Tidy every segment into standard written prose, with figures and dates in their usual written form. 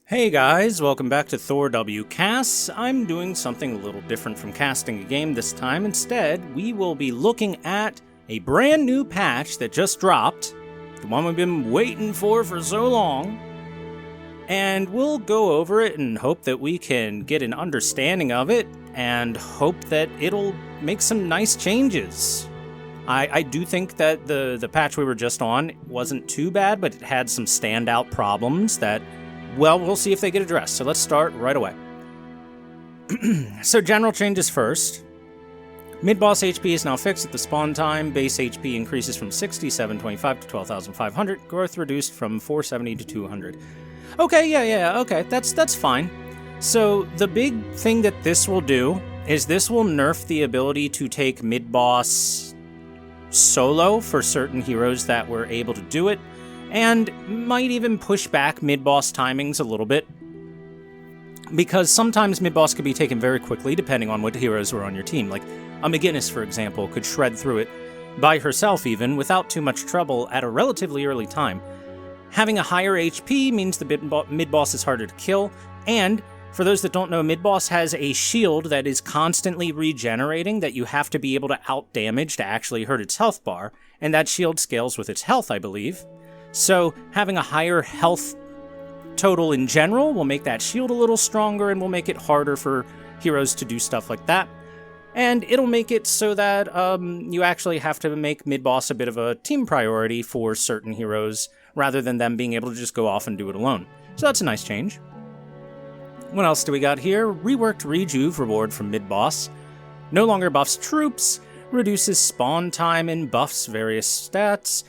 Hey guys, welcome back to ThorW Casts. I'm doing something a little different from casting a game this time. Instead, we will be looking at a brand new patch that just dropped, the one we've been waiting for so long, and we'll go over it and hope that we can get an understanding of it, and hope that it'll make some nice changes. I do think that the patch we were just on wasn't too bad, but it had some standout problems that, well, we'll see if they get addressed. So let's start right away. So general changes first. Mid-boss HP is now fixed at the spawn time. Base HP increases from 6725 to 12,500. Growth reduced from 470 to 200. Okay, okay, that's fine. So the big thing that this will do is this will nerf the ability to take mid-boss solo for certain heroes that were able to do it, and might even push back mid-boss timings a little bit, because sometimes mid-boss could be taken very quickly depending on what heroes were on your team. Like a McGinnis, for example, could shred through it by herself even, without too much trouble at a relatively early time. Having a higher HP means the mid-boss is harder to kill, and for those that don't know, mid-boss has a shield that is constantly regenerating that you have to be able to out-damage to actually hurt its health bar, and that shield scales with its health, I believe. So having a higher health total in general will make that shield a little stronger and will make it harder for heroes to do stuff like that. And it'll make it so that you actually have to make mid-boss a bit of a team priority for certain heroes, rather than them being able to just go off and do it alone. So that's a nice change. What else do we got here? Reworked Rejuve reward from mid-boss. No longer buffs troops, reduces spawn time and buffs various stats.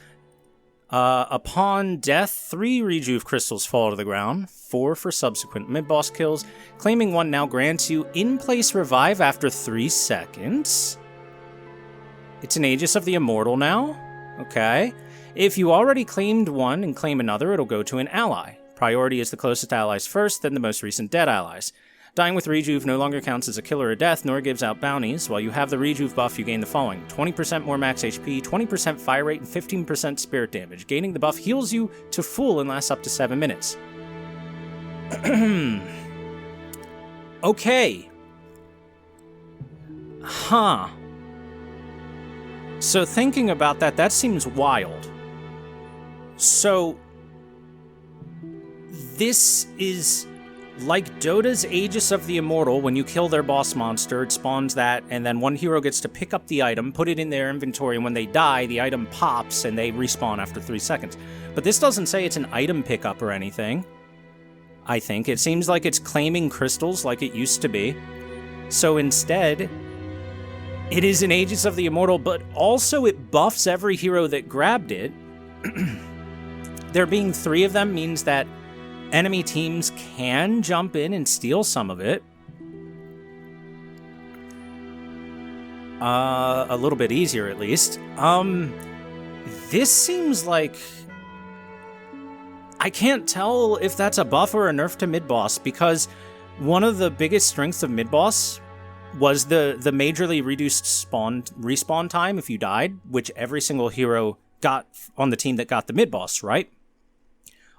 Upon death, 3 Rejuve crystals fall to the ground, 4 for subsequent mid-boss kills. Claiming one now grants you in-place revive after 3 seconds. It's an Aegis of the Immortal now. Okay. If you already claimed one and claim another, it'll go to an ally. Priority is the closest allies first, then the most recent dead allies. Dying with Rejuve no longer counts as a kill or a death, nor gives out bounties. While you have the Rejuve buff, you gain the following: 20% more max HP, 20% fire rate, and 15% spirit damage. Gaining the buff heals you to full and lasts up to 7 minutes. Okay. Huh. So thinking about that, that seems wild. So this is like Dota's Aegis of the Immortal. When you kill their boss monster, it spawns that, and then one hero gets to pick up the item, put it in their inventory, and when they die, the item pops, and they respawn after 3 seconds. But this doesn't say it's an item pickup or anything, I think. It seems like it's claiming crystals like it used to be. So instead, it is an Aegis of the Immortal, but also it buffs every hero that grabbed it. There being 3 of them means that enemy teams can jump in and steal some of it. A little bit easier, at least. This seems like... I can't tell if that's a buff or a nerf to mid-boss, because one of the biggest strengths of mid-boss was the majorly reduced respawn time if you died, which every single hero got on the team that got the mid-boss, right?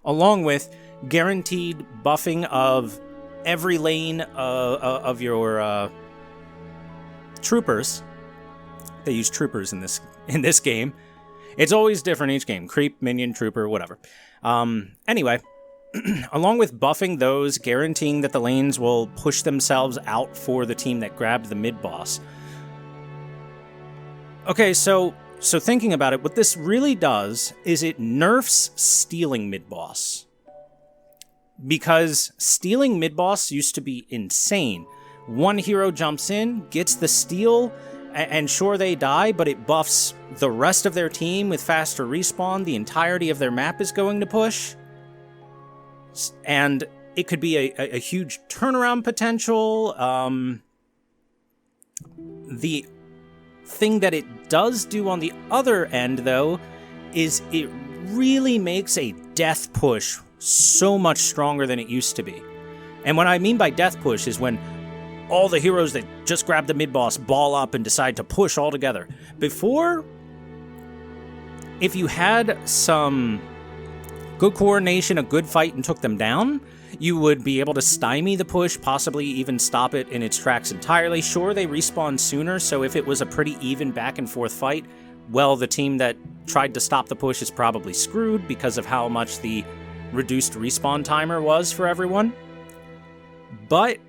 Along with guaranteed buffing of every lane of your troopers. They use troopers in this game. It's always different each game. Creep, minion, trooper, whatever. Anyway, along with buffing those, guaranteeing that the lanes will push themselves out for the team that grabbed the mid-boss. Okay, so thinking about it, what this really does is it nerfs stealing mid-boss. Because stealing mid-boss used to be insane. One hero jumps in, gets the steal, and sure they die, but it buffs the rest of their team with faster respawn. The entirety of their map is going to push. And it could be a huge turnaround potential. The thing that it does do on the other end, though, is it really makes a death push so much stronger than it used to be. And what I mean by death push is when all the heroes that just grabbed the mid-boss ball up and decide to push all together. Before, if you had some good coordination, a good fight, and took them down, you would be able to stymie the push, possibly even stop it in its tracks entirely. Sure, they respawn sooner, so if it was a pretty even back and forth fight, well, the team that tried to stop the push is probably screwed because of how much the reduced respawn timer was for everyone. But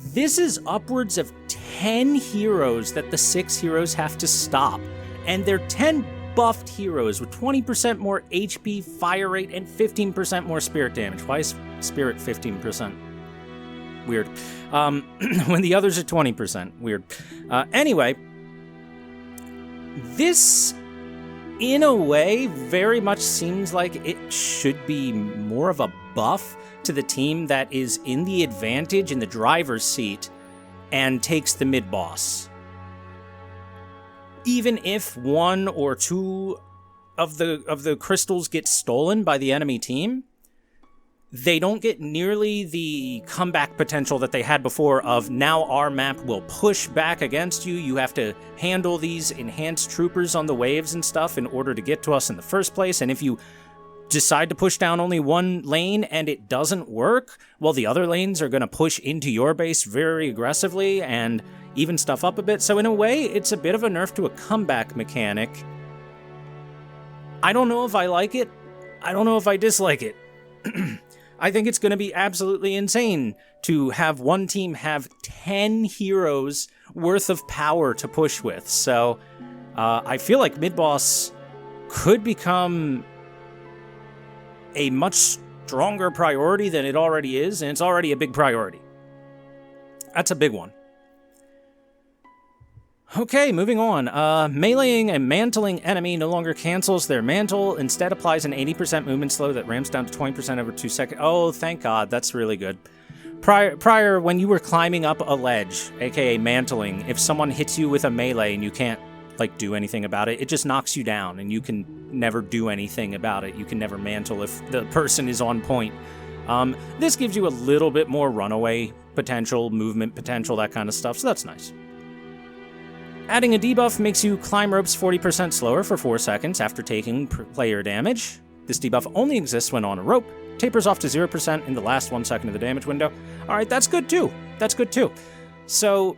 this is upwards of 10 heroes that the 6 heroes have to stop, and they're 10 buffed heroes with 20% more HP, fire rate, and 15% more spirit damage. Why is spirit 15%? Weird. When the others are 20%. Weird. Anyway, this, in a way, very much seems like it should be more of a buff to the team that is in the advantage in the driver's seat and takes the mid-boss. Even if 1 or 2 of the crystals get stolen by the enemy team, they don't get nearly the comeback potential that they had before of now our map will push back against you. You have to handle these enhanced troopers on the waves and stuff in order to get to us in the first place. And if you decide to push down only one lane and it doesn't work, well, the other lanes are going to push into your base very aggressively and even stuff up a bit. So in a way, it's a bit of a nerf to a comeback mechanic. I don't know if I like it. I don't know if I dislike it. I think it's going to be absolutely insane to have one team have 10 heroes worth of power to push with. So I feel like mid-boss could become a much stronger priority than it already is, and it's already a big priority. That's a big one. Okay, moving on. Meleeing a mantling enemy no longer cancels their mantle, instead applies an 80% movement slow that ramps down to 20% over 2 seconds. Oh, thank God, that's really good. Prior, when you were climbing up a ledge, aka mantling, if someone hits you with a melee and you can't, like, do anything about it, it just knocks you down, and you can never do anything about it. You can never mantle if the person is on point. This gives you a little bit more runaway potential, movement potential, that kind of stuff, so that's nice. Adding a debuff makes you climb ropes 40% slower for 4 seconds after taking player damage. This debuff only exists when on a rope, tapers off to 0% in the last 1 second of the damage window. Alright, that's good too. That's good too. So,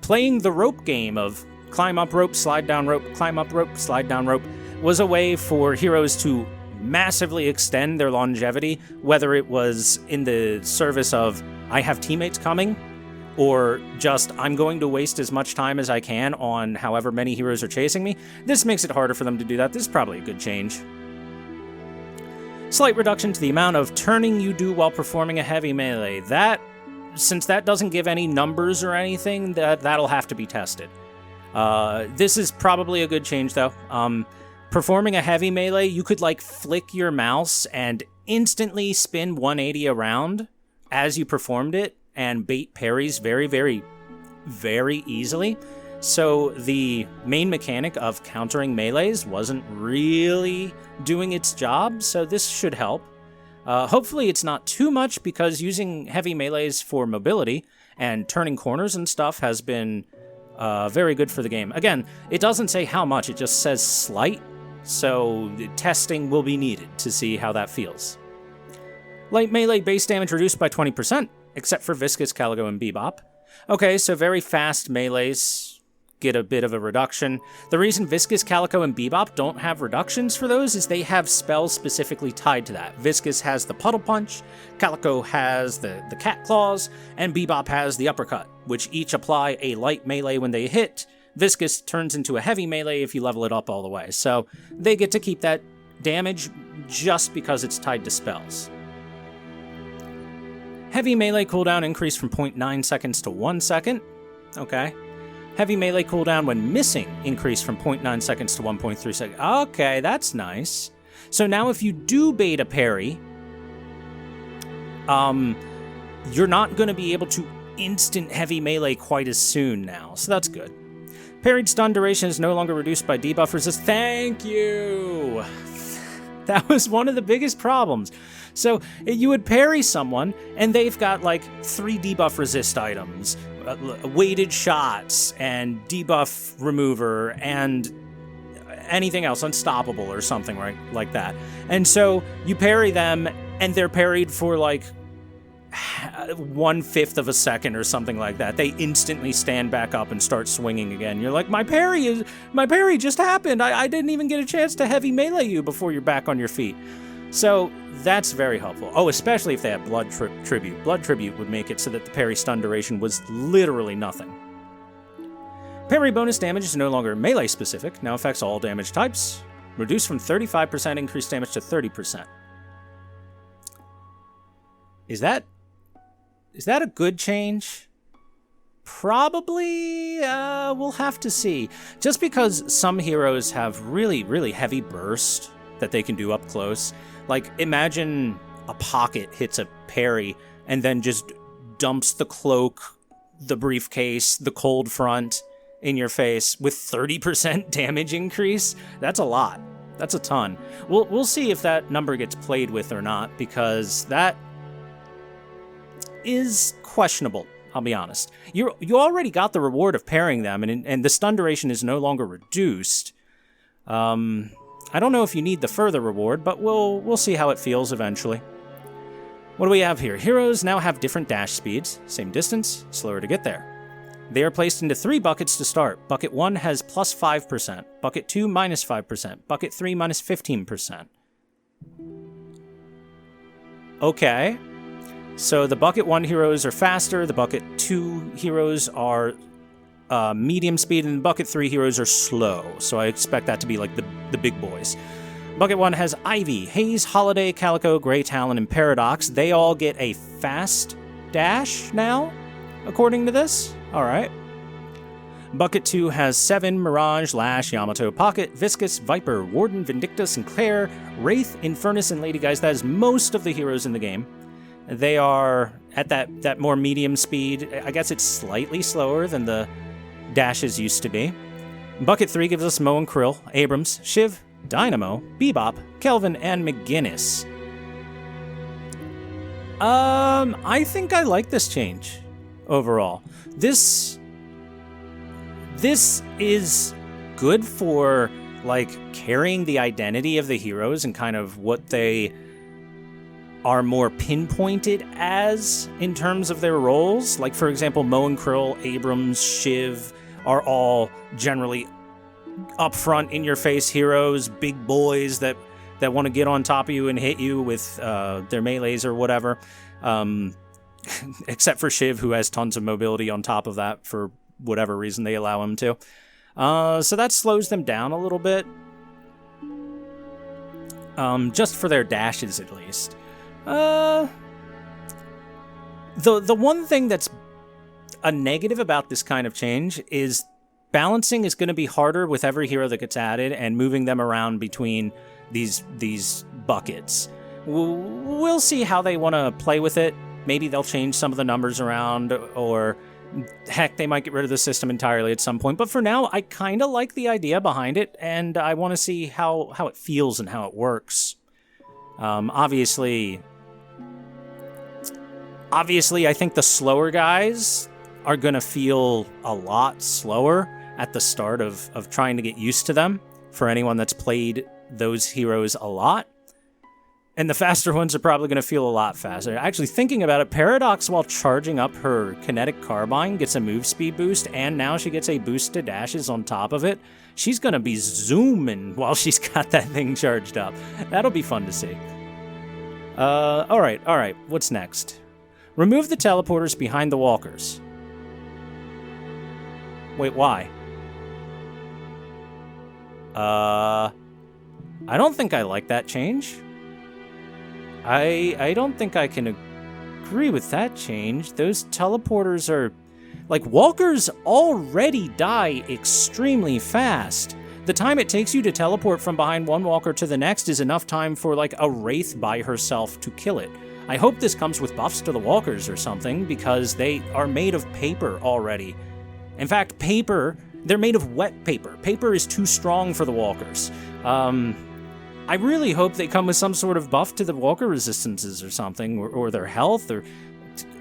playing the rope game of climb up rope, slide down rope, climb up rope, slide down rope was a way for heroes to massively extend their longevity, whether it was in the service of I have teammates coming, or just, I'm going to waste as much time as I can on however many heroes are chasing me. This makes it harder for them to do that. This is probably a good change. Slight reduction to the amount of turning you do while performing a heavy melee. That, since that doesn't give any numbers or anything, that'll have to be tested. This is probably a good change, though. Performing a heavy melee, you could, like, flick your mouse and instantly spin 180 around as you performed it, and bait parries very, very, very easily. So the main mechanic of countering melees wasn't really doing its job, so this should help. Hopefully it's not too much, because using heavy melees for mobility and turning corners and stuff has been very good for the game. Again, it doesn't say how much, it just says slight, so testing will be needed to see how that feels. Light melee base damage reduced by 20%. Except for Viscous, Calico, and Bebop. Okay, so very fast melees get a bit of a reduction. The reason Viscous, Calico, and Bebop don't have reductions for those is they have spells specifically tied to that. Viscous has the Puddle Punch, Calico has the Cat Claws, and Bebop has the Uppercut, which each apply a light melee when they hit. Viscous turns into a heavy melee if you level it up all the way. So they get to keep that damage just because it's tied to spells. Heavy melee cooldown increased from 0.9 seconds to 1 second. Okay. Heavy melee cooldown when missing increased from 0.9 seconds to 1.3 seconds. Okay, that's nice. So now if you do bait a parry, you're not going to be able to instant heavy melee quite as soon now. So that's good. Parried stun duration is no longer reduced by debuff resist. Thank you! That was one of the biggest problems. So you would parry someone, and they've got like 3 debuff resist items, weighted shots, and debuff remover, and anything else, unstoppable or something right like that. And so you parry them, and they're parried for like 1/5 of a second or something like that. They instantly stand back up and start swinging again. You're like, my parry just happened. I didn't even get a chance to heavy melee you before you're back on your feet. So that's very helpful. Oh, especially if they have Blood Tribute. Blood Tribute would make it so that the parry stun duration was literally nothing. Parry bonus damage is no longer melee specific, now affects all damage types. Reduced from 35% increased damage to 30%. Is that a good change? Probably, we'll have to see. Just because some heroes have really, really heavy burst that they can do up close. Like, imagine a pocket hits a parry and then just dumps the cloak, the briefcase, the cold front in your face with 30% damage increase. That's a lot. That's a ton. We'll see if that number gets played with or not, because that is questionable, I'll be honest. You already got the reward of parrying them, and the stun duration is no longer reduced. I don't know if you need the further reward, but we'll see how it feels eventually. What do we have here? Heroes now have different dash speeds, same distance, slower to get there. They are placed into 3 buckets to start. Bucket 1 has plus 5%, Bucket 2 minus 5%, Bucket 3 minus 15%. Okay. So the Bucket 1 heroes are faster, the Bucket 2 heroes are medium speed, and the Bucket 3 heroes are slow. So I expect that to be like the big boys. Bucket 1 has Ivy, Haze, Holiday, Calico, Grey Talon, and Paradox. They all get a fast dash now, according to this. Alright. Bucket 2 has Seven, Mirage, Lash, Yamato, Pocket, Viscous, Viper, Warden, Vindictus, Sinclair, Wraith, Infernus, and Lady Guys. That is most of the heroes in the game. They are at that more medium speed. I guess it's slightly slower than the dashes used to be. Bucket 3 gives us Mo and Krill, Abrams, Shiv, Dynamo, Bebop, Kelvin, and McGinnis. I think I like this change overall. This is good for, like, carrying the identity of the heroes and kind of what they are more pinpointed as in terms of their roles. Like, for example, Mo and Krill, Abrams, Shiv are all generally upfront, in-your-face heroes, big boys that want to get on top of you and hit you with their melees or whatever. Except for Shiv, who has tons of mobility on top of that for whatever reason they allow him to. So that slows them down a little bit. Just for their dashes, at least. The one thing that's a negative about this kind of change is balancing is going to be harder with every hero that gets added, and moving them around between these buckets. We'll see how they want to play with it. Maybe they'll change some of the numbers around, or heck, they might get rid of the system entirely at some point. But for now, I kind of like the idea behind it, and I want to see how it feels and how it works. Obviously, I think the slower guys are going to feel a lot slower at the start of trying to get used to them, for anyone that's played those heroes a lot. And the faster ones are probably going to feel a lot faster. Actually, thinking about it, Paradox, while charging up her kinetic carbine, gets a move speed boost, and now she gets a boost to dashes on top of it. She's going to be zooming while she's got that thing charged up. That'll be fun to see. All right. What's next? Remove the teleporters behind the walkers. Wait, why? I don't think I like that change. I don't think I can agree with that change. Those teleporters are... Like, walkers already die extremely fast. The time it takes you to teleport from behind one walker to the next is enough time for, like, a wraith by herself to kill it. I hope this comes with buffs to the walkers or something, because they are made of paper already. In fact, they're made of wet paper. Paper is too strong for the walkers. I really hope they come with some sort of buff to the walker resistances or something, or their health, or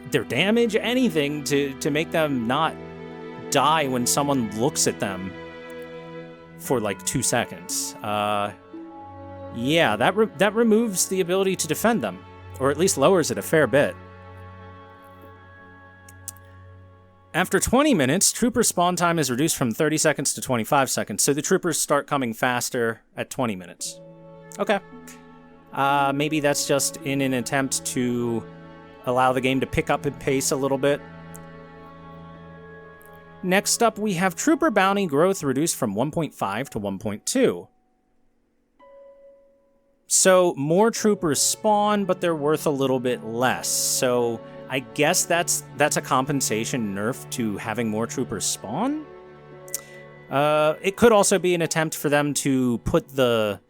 their damage, anything to make them not die when someone looks at them. for like 2 seconds. Yeah, that removes the ability to defend them, or at least lowers it a fair bit. After 20 minutes, trooper spawn time is reduced from 30 seconds to 25 seconds, so the troopers start coming faster at 20 minutes. Okay. Maybe that's just in an attempt to allow the game to pick up in pace a little bit. Next up, we have trooper bounty growth reduced from 1.5 to 1.2. So more troopers spawn, but they're worth a little bit less. So I guess that's a compensation nerf to having more troopers spawn. It could also be an attempt for them to put the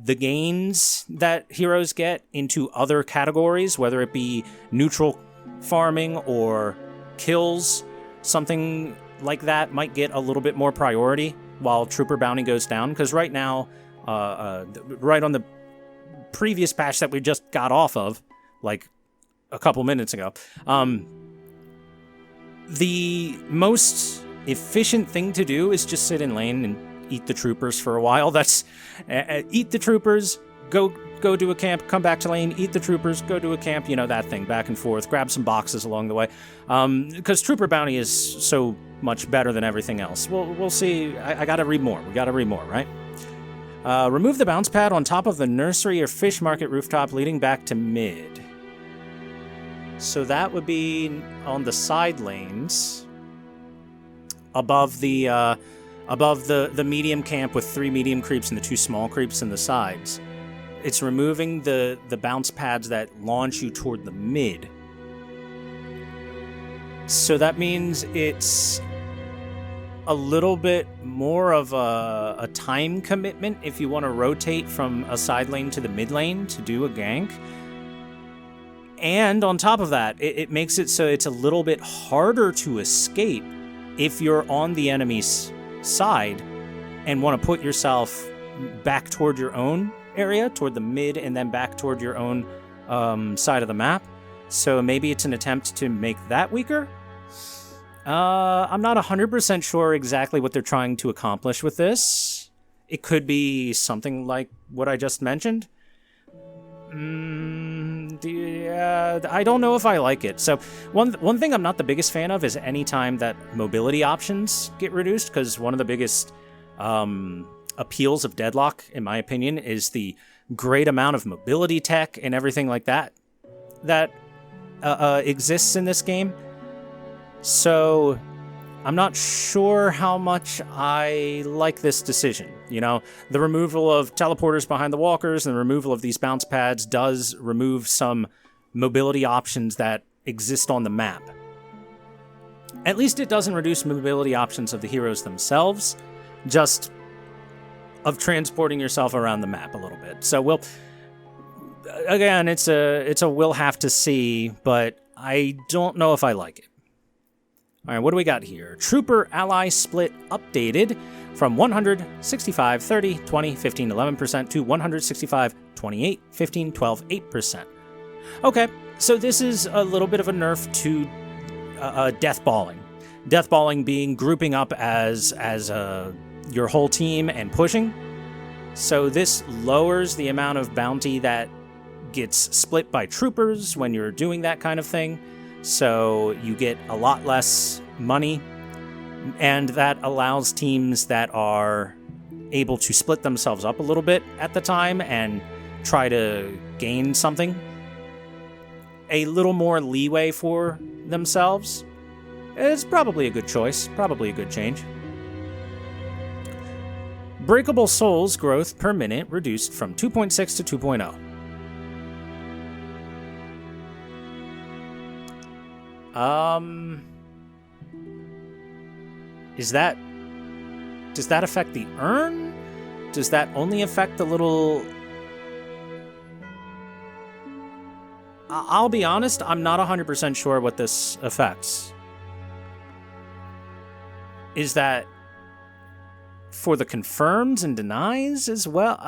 gains that heroes get into other categories, whether it be neutral farming or kills. Something like that might get a little bit more priority while trooper bounty goes down, because right now, right on the previous patch that we just got off of, like a couple minutes ago, the most efficient thing to do is just sit in lane and eat the troopers for a while. That's eat the troopers, go do a camp, come back to lane, eat the troopers, go do a camp, that thing, back and forth, grab some boxes along the way, because trooper bounty is so much better than everything else. We'll see. I gotta read more. We gotta read more, right? Remove the bounce pad on top of the nursery or fish market rooftop leading back to mid. So that would be on the side lanes, above the medium camp with 3 medium creeps and the 2 small creeps in the sides. It's removing the bounce pads that launch you toward the mid. So that means it's a little bit more of a time commitment if you want to rotate from a side lane to the mid lane to do a gank. And on top of that, it makes it so it's a little bit harder to escape if you're on the enemy's side and want to put yourself back toward your own area, toward the mid, and then back toward your own side of the map. So maybe it's an attempt to make that weaker. I'm not 100% sure exactly what they're trying to accomplish with this. It could be something like what I just mentioned. I don't know if I like it. So one thing I'm not the biggest fan of is any time that mobility options get reduced, because one of the biggest appeals of Deadlock, in my opinion, is the great amount of mobility tech and everything like that exists in this game. So I'm not sure how much I like this decision. The removal of teleporters behind the walkers and the removal of these bounce pads does remove some mobility options that exist on the map. At least it doesn't reduce mobility options of the heroes themselves, just of transporting yourself around the map a little bit. So again, it's a we'll have to see, but I don't know if I like it. All right, what do we got here? Trooper ally split updated from 100, 65, 30, 20, 15, 11% to 165, 28, 15, 12, 8%. Okay, so this is a little bit of a nerf to deathballing. Deathballing being grouping up as your whole team and pushing. So this lowers the amount of bounty that gets split by troopers when you're doing that kind of thing. So you get a lot less money, and that allows teams that are able to split themselves up a little bit at the time and try to gain something, a little more leeway for themselves. It's probably a good choice, probably a good change. Breakable souls growth per minute reduced from 2.6 to 2.0. Does that affect the urn? Does that only affect the little... I'll be honest, I'm not 100% sure what this affects. Is that for the confirms and denies as well?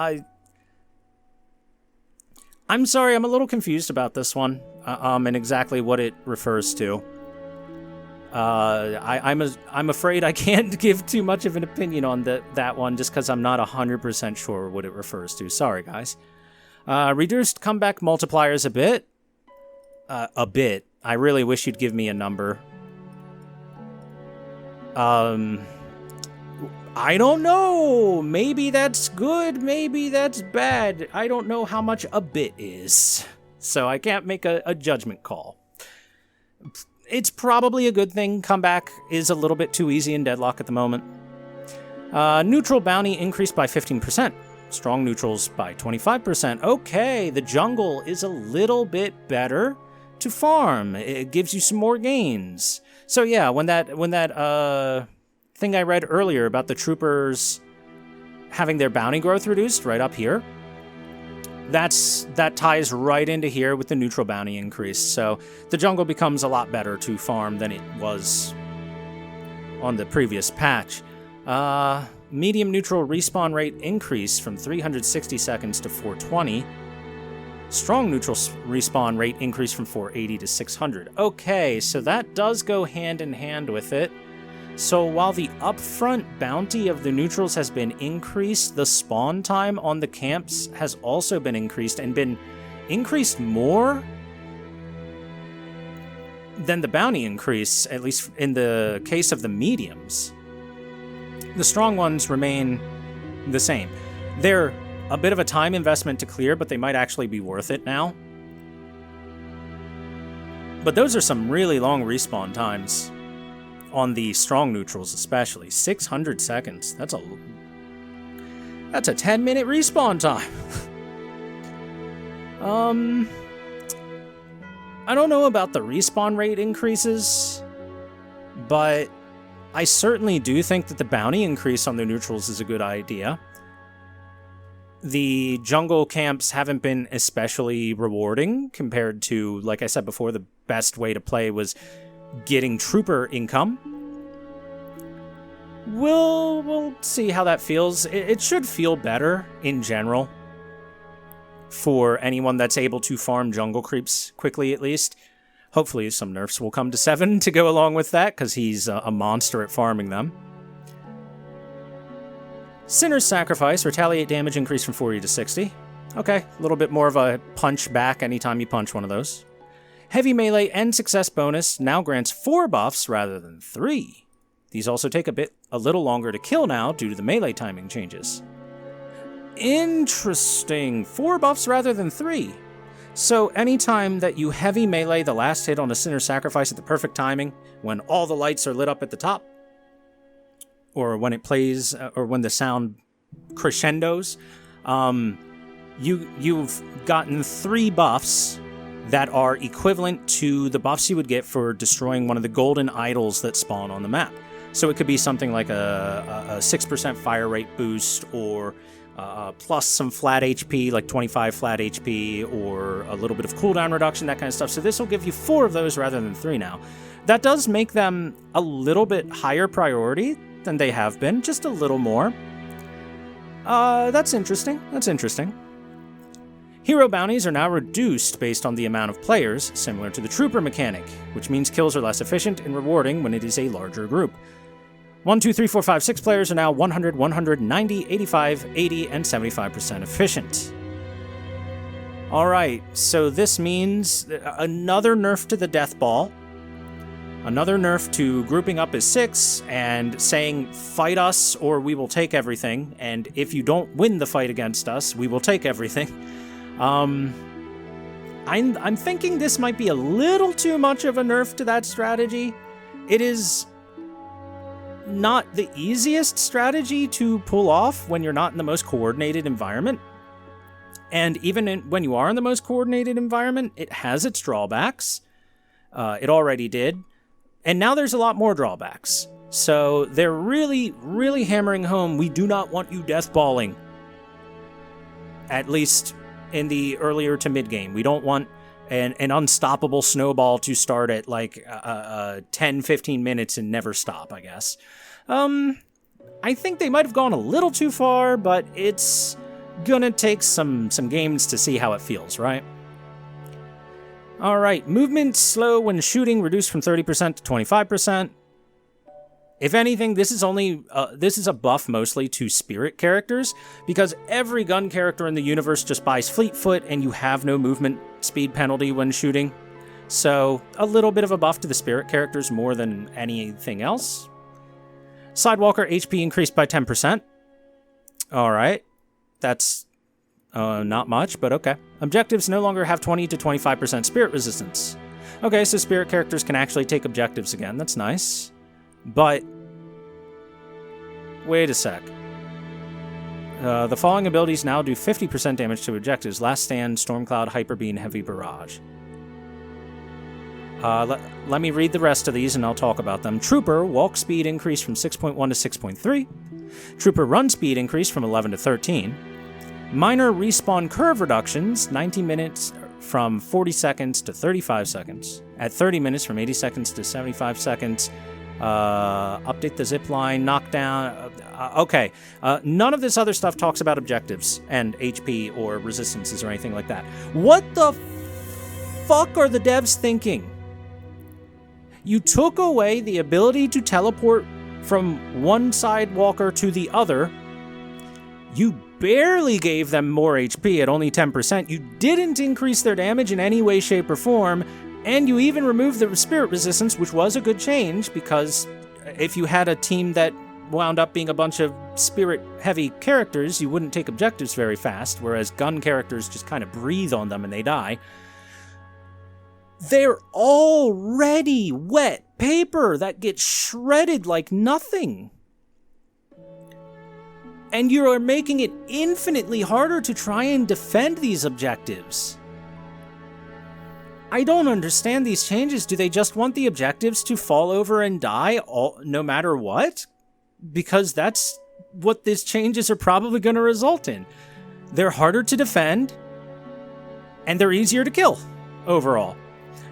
I'm sorry, I'm a little confused about this one, and exactly what it refers to. I'm afraid I can't give too much of an opinion on that one just because I'm not 100% sure what it refers to. Sorry, guys. Reduced comeback multipliers a bit. A bit. I really wish you'd give me a number. I don't know. Maybe that's good. Maybe that's bad. I don't know how much a bit is. So I can't make a judgment call. It's probably a good thing. Comeback is a little bit too easy in Deadlock at the moment. Neutral bounty increased by 15%. Strong neutrals by 25%. Okay, the jungle is a little bit better to farm. It gives you some more gains. So yeah, when that thing I read earlier about the troopers having their bounty growth reduced right up here, that ties right into here with the neutral bounty increase. So the jungle becomes a lot better to farm than it was on the previous patch. Medium neutral respawn rate increased from 360 seconds to 420. Strong neutral respawn rate increased from 480 to 600. Okay, so that does go hand in hand with it. So while the upfront bounty of the neutrals has been increased, the spawn time on the camps has also been increased, and been increased more than the bounty increase, at least in the case of the mediums. The strong ones remain the same. They're a bit of a time investment to clear, but they might actually be worth it now. But those are some really long respawn times. On the strong neutrals especially. 600 seconds. That's a 10-minute respawn time. I don't know about the respawn rate increases, but I certainly do think that the bounty increase on the neutrals is a good idea. The jungle camps haven't been especially rewarding compared to, like I said before, the best way to play was getting trooper income. We'll see how that feels. It should feel better in general for anyone that's able to farm jungle creeps quickly, at least. Hopefully some nerfs will come to 7 to go along with that, because he's a monster at farming them. Sinner's Sacrifice, retaliate damage increased from 40 to 60. Okay, a little bit more of a punch back anytime you punch one of those. Heavy melee and success bonus now grants 4 buffs rather than 3. These also take a little longer to kill now due to the melee timing changes. Interesting. 4 buffs rather than 3. So anytime that you heavy melee the last hit on a Sinner's Sacrifice at the perfect timing, when all the lights are lit up at the top, or when it plays, or when the sound crescendos, you've gotten 3 buffs that are equivalent to the buffs you would get for destroying one of the golden idols that spawn on the map. So it could be something like a 6% fire rate boost, or plus some flat HP, like 25 flat HP, or a little bit of cooldown reduction, that kind of stuff. So this will give you 4 of those rather than 3 now. That does make them a little bit higher priority than they have been, just a little more. That's interesting. That's interesting. Hero bounties are now reduced based on the amount of players, similar to the trooper mechanic, which means kills are less efficient and rewarding when it is a larger group. 1, 2, 3, 4, 5, 6 players are now 100, 100, 90, 85, 80, and 75% efficient. Alright, so this means another nerf to the death ball, another nerf to grouping up as 6, and saying, fight us or we will take everything, and if you don't win the fight against us, we will take everything. I'm thinking this might be a little too much of a nerf to that strategy. It is not the easiest strategy to pull off when you're not in the most coordinated environment. And even when you are in the most coordinated environment, it has its drawbacks. It already did. And now there's a lot more drawbacks. So they're really, really hammering home, we do not want you deathballing. At least in the earlier to mid-game. We don't want an unstoppable snowball to start at like 10-15 minutes and never stop, I guess. I think they might have gone a little too far, but it's gonna take some games to see how it feels, right? Alright, movement slow when shooting, reduced from 30% to 25%. If anything, this is a buff mostly to spirit characters, because every gun character in the universe just buys fleet foot, and you have no movement speed penalty when shooting. So, a little bit of a buff to the spirit characters more than anything else. Sidewalker HP increased by 10%. Alright. That's not much, but okay. Objectives no longer have 20 to 25% spirit resistance. Okay, so spirit characters can actually take objectives again. That's nice. But, wait a sec. The following abilities now do 50% damage to objectives. Last Stand, Stormcloud, Hyper Beam, Heavy Barrage. Let me read the rest of these and I'll talk about them. Trooper, walk speed increased from 6.1 to 6.3. Trooper run speed increased from 11 to 13. Minor respawn curve reductions, 90 minutes from 40 seconds to 35 seconds. At 30 minutes from 80 seconds to 75 seconds. Update the zip line, knockdown. Okay. None of this other stuff talks about objectives and HP or resistances or anything like that. What the fuck are the devs thinking? You took away the ability to teleport from one sidewalker to the other. You barely gave them more HP at only 10%. You didn't increase their damage in any way, shape, or form. And you even removed the spirit resistance, which was a good change, because if you had a team that wound up being a bunch of spirit-heavy characters, you wouldn't take objectives very fast, whereas gun characters just kind of breathe on them and they die. They're already wet paper that gets shredded like nothing. And you are making it infinitely harder to try and defend these objectives. I don't understand these changes. Do they just want the objectives to fall over and die no matter what? Because that's what these changes are probably going to result in. They're harder to defend, and they're easier to kill, overall.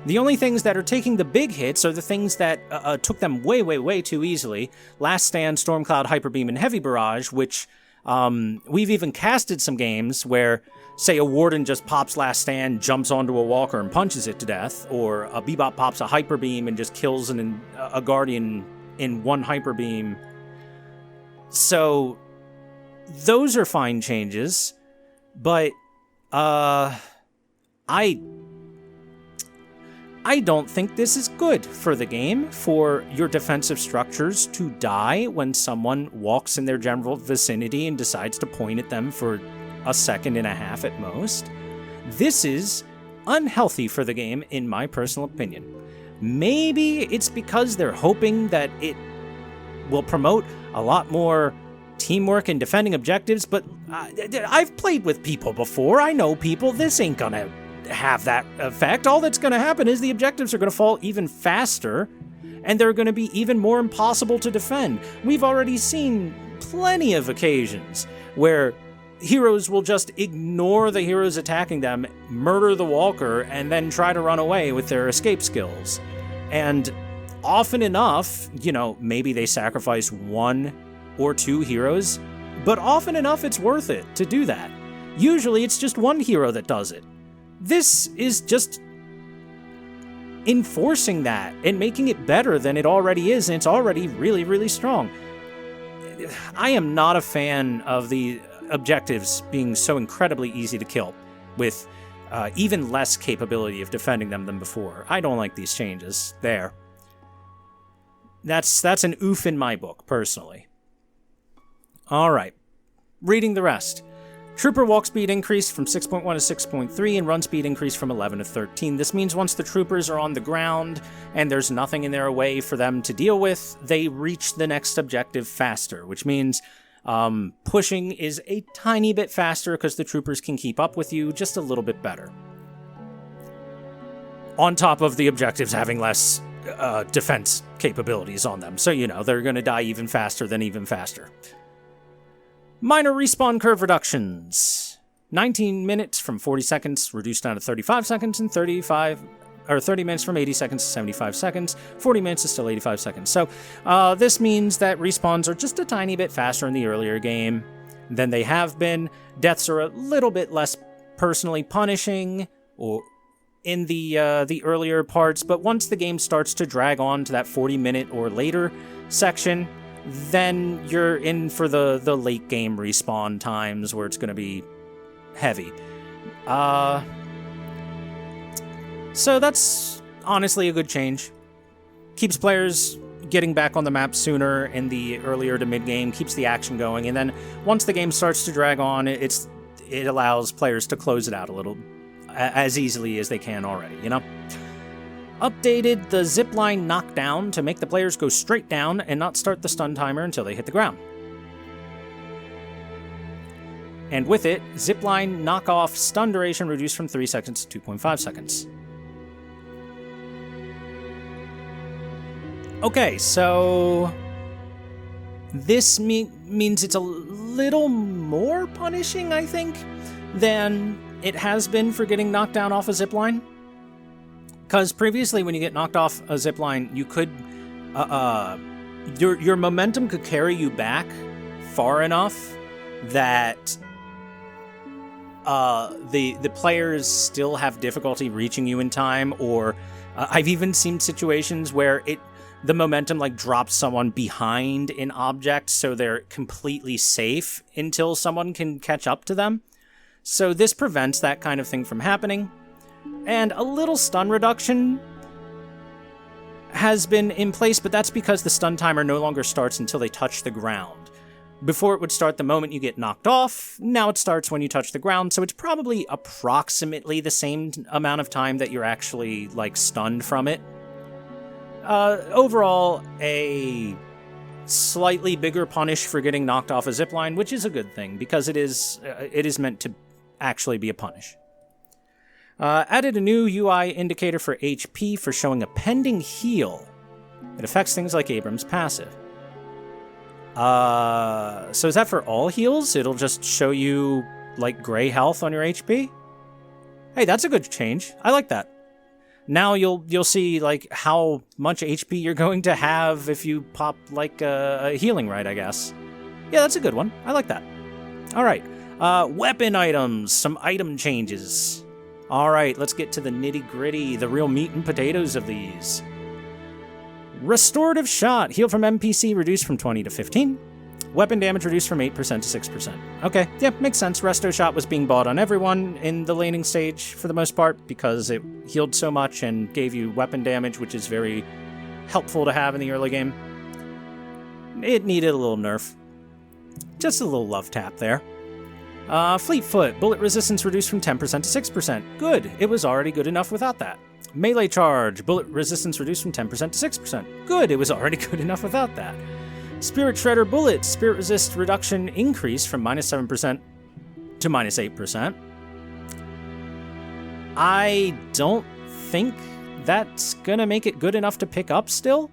The only things that are taking the big hits are the things that took them way, way, way too easily. Last Stand, Stormcloud, Hyper Beam, and Heavy Barrage, which we've even casted some games where, say, a Warden just pops Last Stand, jumps onto a Walker, and punches it to death, or a Bebop pops a Hyper Beam and just kills a Guardian in one Hyper Beam. So, those are fine changes, but I don't think this is good for the game, for your defensive structures to die when someone walks in their general vicinity and decides to point at them for a second and a half at most. This is unhealthy for the game, in my personal opinion. Maybe it's because they're hoping that it will promote a lot more teamwork and defending objectives, but I've played with people before. I know people. This ain't gonna have that effect. All that's gonna happen is the objectives are gonna fall even faster, and they're gonna be even more impossible to defend. We've already seen plenty of occasions where heroes will just ignore the heroes attacking them, murder the walker, and then try to run away with their escape skills. And often enough, maybe they sacrifice one or two heroes, but often enough it's worth it to do that. Usually it's just one hero that does it. This is just enforcing that and making it better than it already is, and it's already really, really strong. I am not a fan of the objectives being so incredibly easy to kill, with even less capability of defending them than before. I don't like these changes there. That's an oof in my book, personally. Alright, reading the rest. Trooper walk speed increased from 6.1 to 6.3, and run speed increased from 11 to 13. This means once the troopers are on the ground, and there's nothing in their way for them to deal with, they reach the next objective faster, which means pushing is a tiny bit faster because the troopers can keep up with you just a little bit better. On top of the objectives having less defense capabilities on them, so they're going to die even faster than even faster. Minor respawn curve reductions. 19 minutes from 40 seconds reduced down to 35 seconds, and 30 minutes from 80 seconds to 75 seconds. 40 minutes is still 85 seconds. So this means that respawns are just a tiny bit faster in the earlier game than they have been. Deaths are a little bit less personally punishing, or in the earlier parts, but once the game starts to drag on to that 40-minute or later section, then you're in for the late game respawn times where it's going to be heavy. So that's honestly a good change. Keeps players getting back on the map sooner in the earlier to mid-game, keeps the action going, and then once the game starts to drag on, it allows players to close it out a little as easily as they can already, you know? Updated the zipline knockdown to make the players go straight down and not start the stun timer until they hit the ground. And with it, zipline knockoff stun duration reduced from 3 seconds to 2.5 seconds. Okay, so this means it's a little more punishing, I think, than it has been for getting knocked down off a zipline. Because previously, when you get knocked off a zipline, you could, your momentum could carry you back far enough that the players still have difficulty reaching you in time, or I've even seen situations where the momentum like drops someone behind an object so they're completely safe until someone can catch up to them. So this prevents that kind of thing from happening. And a little stun reduction has been in place, but that's because the stun timer no longer starts until they touch the ground. Before it would start the moment you get knocked off, now it starts when you touch the ground, so it's probably approximately the same amount of time that you're actually like stunned from it. Overall, a slightly bigger punish for getting knocked off a zipline, which is a good thing, because it is meant to actually be a punish. Added a new UI indicator for HP for showing a pending heal. It affects things like Abrams' passive. So is that for all heals? It'll just show you, like, gray health on your HP? Hey, that's a good change. I like that. Now you'll see, like, how much HP you're going to have if you pop, like, a healing right, I guess. Yeah, that's a good one. I like that. All right. Weapon items. Some item changes. All right, let's get to the nitty-gritty, the real meat and potatoes of these. Restorative Shot. Heal from NPC reduced from 20 to 15. Weapon damage reduced from 8% to 6%. Okay, yeah, makes sense. Resto Shot was being bought on everyone in the laning stage for the most part because it healed so much and gave you weapon damage, which is very helpful to have in the early game. It needed a little nerf. Just a little love tap there. Fleetfoot. Bullet resistance reduced from 10% to 6%. Good. It was already good enough without that. Melee Charge. Bullet resistance reduced from 10% to 6%. Good. It was already good enough without that. Spirit Shredder Bullet. Spirit resist reduction increased from -7% to -8%. I don't think that's gonna make it good enough to pick up still.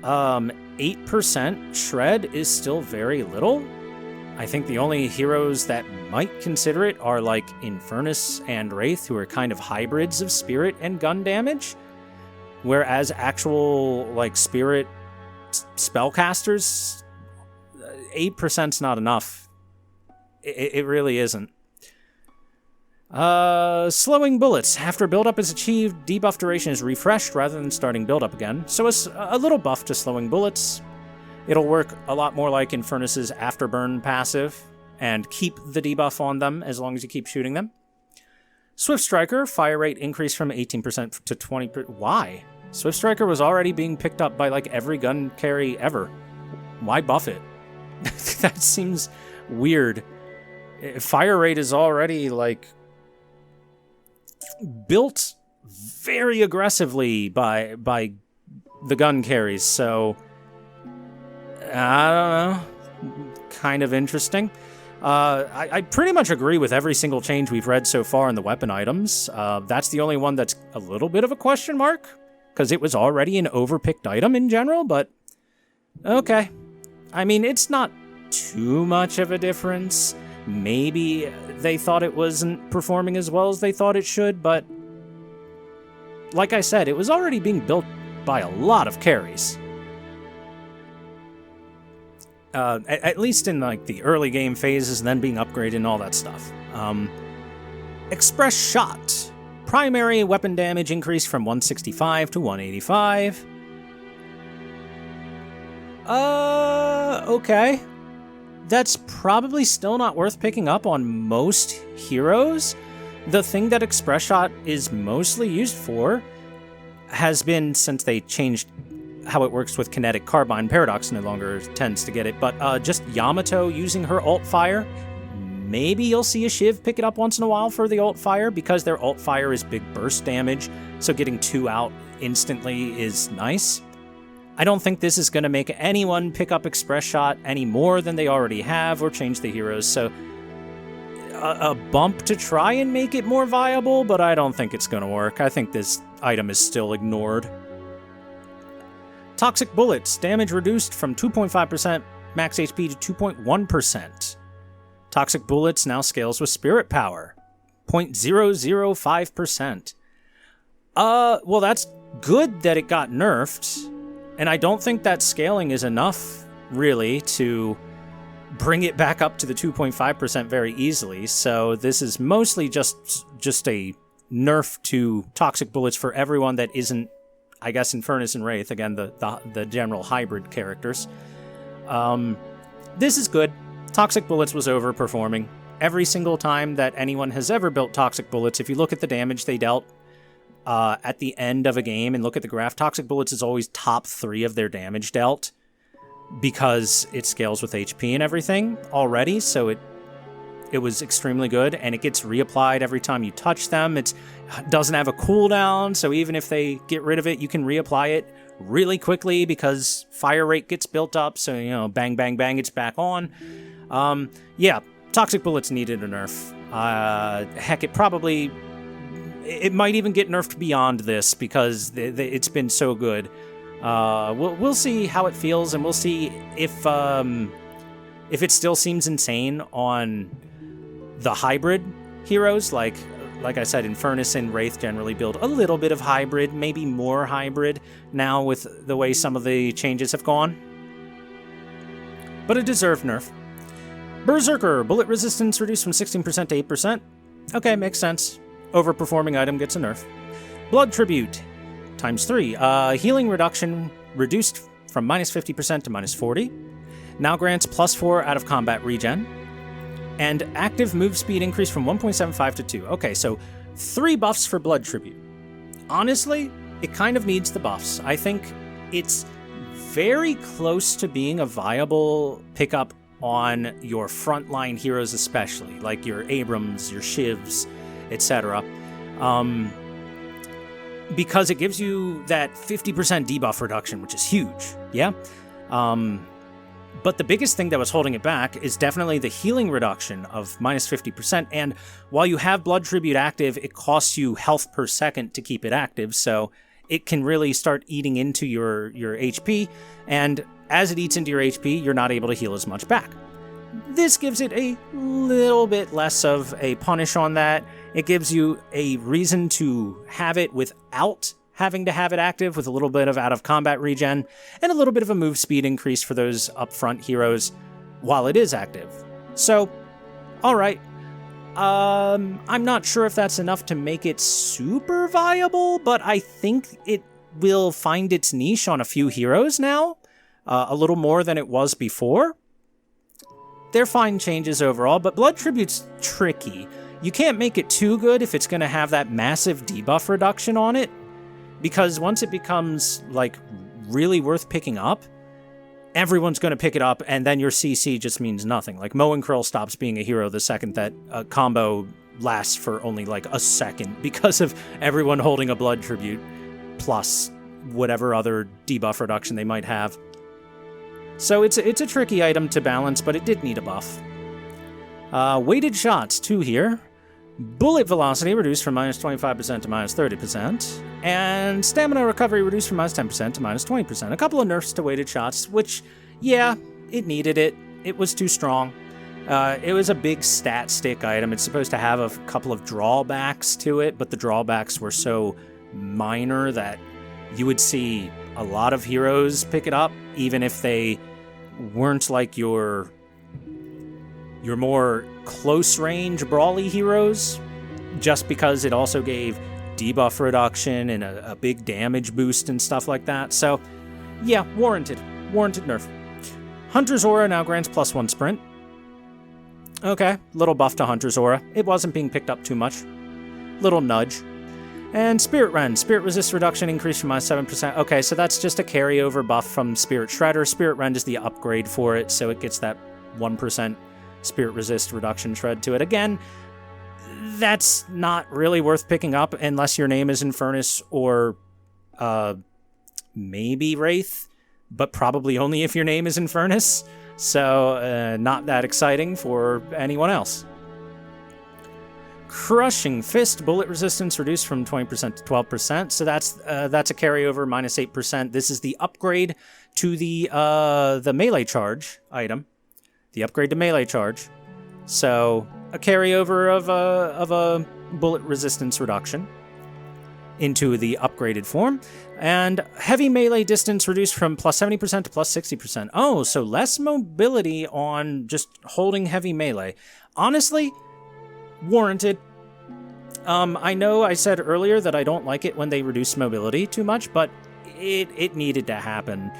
8% shred is still very little. I think the only heroes that might consider it are like Infernus and Wraith, who are kind of hybrids of spirit and gun damage. Whereas actual like spirit spellcasters, 8%'s not enough. It really isn't. Slowing bullets. After buildup is achieved, debuff duration is refreshed rather than starting buildup again. So it's a little buff to slowing bullets. It'll work a lot more like Infernus's Afterburn passive and keep the debuff on them as long as you keep shooting them. Swift Striker. Fire rate increased from 18% to 20%. Why? Swift Striker was already being picked up by like every gun carry ever. Why buff it? That seems weird. Fire rate is already like built very aggressively by the gun carries, so I don't know. Kind of interesting. I pretty much agree with every single change we've read so far in the weapon items. That's the only one that's a little bit of a question mark, because it was already an overpicked item in general, but okay. I mean, it's not too much of a difference. Maybe they thought it wasn't performing as well as they thought it should, but like I said, it was already being built by a lot of carries. At least in like the early game phases and then being upgraded and all that stuff. Express Shot. Primary weapon damage increased from 165 to 185. Okay. That's probably still not worth picking up on most heroes. The thing that Express Shot is mostly used for has been, since they changed how it works with Kinetic Carbine, Paradox no longer tends to get it, but just Yamato using her Alt Fire. Maybe you'll see a Shiv pick it up once in a while for the Alt Fire, because their Alt Fire is big burst damage, so getting 2 out instantly is nice. I don't think this is going to make anyone pick up Express Shot any more than they already have, or change the heroes, so a bump to try and make it more viable, but I don't think it's going to work. I think this item is still ignored. Toxic Bullets, damage reduced from 2.5% max HP to 2.1%. Toxic Bullets now scales with Spirit Power, 0.005%. Well, that's good that it got nerfed. And I don't think that scaling is enough, really, to bring it back up to the 2.5% very easily. So this is mostly just a nerf to Toxic Bullets for everyone that isn't, I guess, Infernus and Wraith, again, the general hybrid characters. This is good. Toxic Bullets was overperforming. Every single time that anyone has ever built Toxic Bullets, if you look at the damage they dealt at the end of a game and look at the graph, Toxic Bullets is always top 3 of their damage dealt, because it scales with HP and everything already, so it was extremely good, and it gets reapplied every time you touch them. It doesn't have a cooldown, so even if they get rid of it, you can reapply it really quickly because fire rate gets built up, so, you know, bang, bang, bang, it's back on. Yeah, Toxic Bullets needed a nerf. Heck, it might even get nerfed beyond this, because it's been so good. We'll see how it feels, and we'll see if it still seems insane on the hybrid heroes. Like I said, Infernus and Wraith generally build a little bit of hybrid, maybe more hybrid now with the way some of the changes have gone. But a deserved nerf. Berserker, bullet resistance reduced from 16% to 8%. Okay, makes sense. Overperforming item gets a nerf. Blood Tribute, ×3. Healing reduction reduced from -50% to -40. Now grants +4 out of combat regen. And active move speed increased from 1.75 to 2. Okay, so 3 buffs for Blood Tribute. Honestly, it kind of needs the buffs. I think it's very close to being a viable pickup on your frontline heroes, especially, like your Abrams, your Shivs, etc. Because it gives you that 50% debuff reduction, which is huge, yeah? But the biggest thing that was holding it back is definitely the healing reduction of -50%, and while you have Blood Tribute active, it costs you health per second to keep it active, so it can really start eating into your HP, and as it eats into your HP, you're not able to heal as much back. This gives it a little bit less of a punish on that. It gives you a reason to have it without having to have it active, with a little bit of out-of-combat regen, and a little bit of a move speed increase for those upfront heroes while it is active. So, alright. I'm not sure if that's enough to make it super viable, but I think it will find its niche on a few heroes now, a little more than it was before. They're fine changes overall, but Blood Tribute's tricky. You can't make it too good if it's going to have that massive debuff reduction on it, because once it becomes, like, really worth picking up, everyone's going to pick it up, and then your CC just means nothing. Like, Moe and Krill stops being a hero the second that a combo lasts for only, like, a second, because of everyone holding a Blood Tribute, plus whatever other debuff reduction they might have. So it's a tricky item to balance, but it did need a buff. Weighted shots, 2 here. Bullet velocity reduced from -25% to -30%. And stamina recovery reduced from -10% to -20%. A couple of nerfs to weighted shots, which, yeah, it needed it. It was too strong. It was a big stat stick item. It's supposed to have a couple of drawbacks to it, but the drawbacks were so minor that you would see a lot of heroes pick it up, even if they weren't like your more close-range brawly heroes, just because it also gave debuff reduction and a big damage boost and stuff like that. So, yeah, warranted. Warranted nerf. Hunter's Aura now grants +1 sprint. Okay, little buff to Hunter's Aura. It wasn't being picked up too much. Little nudge. And Spirit Rend. Spirit resist reduction increased from -7%. Okay, so that's just a carryover buff from Spirit Shredder. Spirit Rend is the upgrade for it, so it gets that 1% Spirit resist reduction shred to it. Again, that's not really worth picking up unless your name is Infernus or maybe Wraith, but probably only if your name is Infernus. So, not that exciting for anyone else. Crushing Fist, bullet resistance reduced from 20% to 12%. So that's a carryover, -8%. This is the upgrade to the melee charge item. The upgrade to melee charge. So a carryover of a bullet resistance reduction into the upgraded form. And heavy melee distance reduced from +70% to +60%. Oh, so less mobility on just holding heavy melee. Honestly, warranted. I know I said earlier that I don't like it when they reduce mobility too much, but it needed to happen.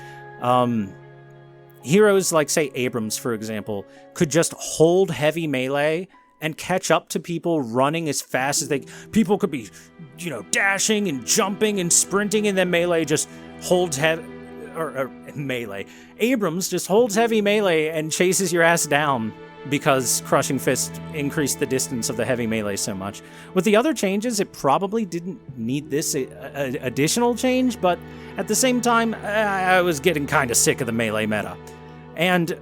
Heroes like, say, Abrams, for example, could just hold heavy melee and catch up to people running as fast as they... People could be, dashing and jumping and sprinting, and then melee just holds heavy... Or melee. Abrams just holds heavy melee and chases your ass down because Crushing Fist increased the distance of the heavy melee so much. With the other changes, it probably didn't need this additional change, but at the same time, I was getting kind of sick of the melee meta. And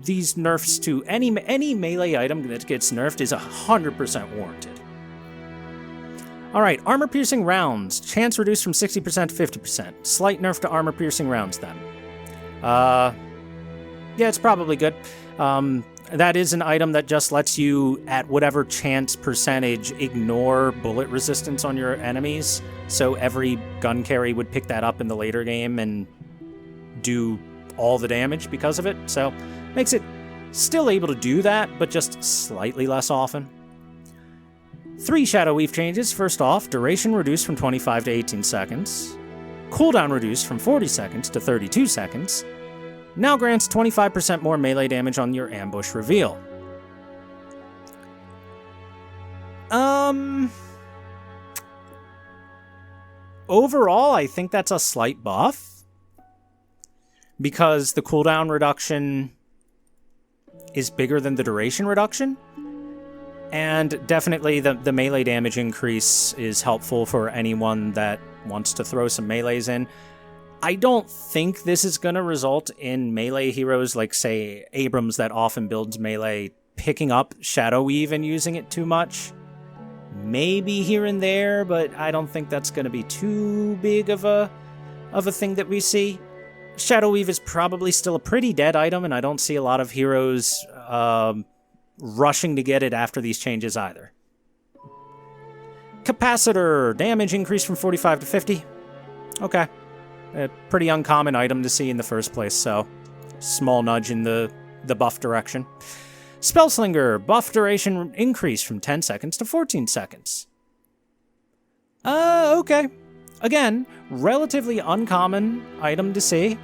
these nerfs to any melee item that gets nerfed is 100% warranted. Alright, armor-piercing rounds. Chance reduced from 60% to 50%. Slight nerf to armor-piercing rounds, then. Yeah, it's probably good. That is an item that just lets you, at whatever chance percentage, ignore bullet resistance on your enemies. So every gun carry would pick that up in the later game and do all the damage because of it. So makes it still able to do that, but just slightly less often. 3 Shadow Weave changes. First off, duration reduced from 25 to 18 seconds. Cooldown reduced from 40 seconds to 32 seconds. Now grants 25% more melee damage on your ambush reveal. Overall, I think that's a slight buff, because the cooldown reduction is bigger than the duration reduction. And definitely the melee damage increase is helpful for anyone that wants to throw some melees in. I don't think this is going to result in melee heroes like, say, Abrams, that often builds melee, picking up Shadow Weave and using it too much. Maybe here and there, but I don't think that's going to be too big of a thing that we see. Shadow Weave is probably still a pretty dead item, and I don't see a lot of heroes rushing to get it after these changes either. Capacitor. Damage increased from 45 to 50. Okay. A pretty uncommon item to see in the first place, so small nudge in the buff direction. Spellslinger. Buff duration increased from 10 seconds to 14 seconds. Okay. Again, relatively uncommon item to see.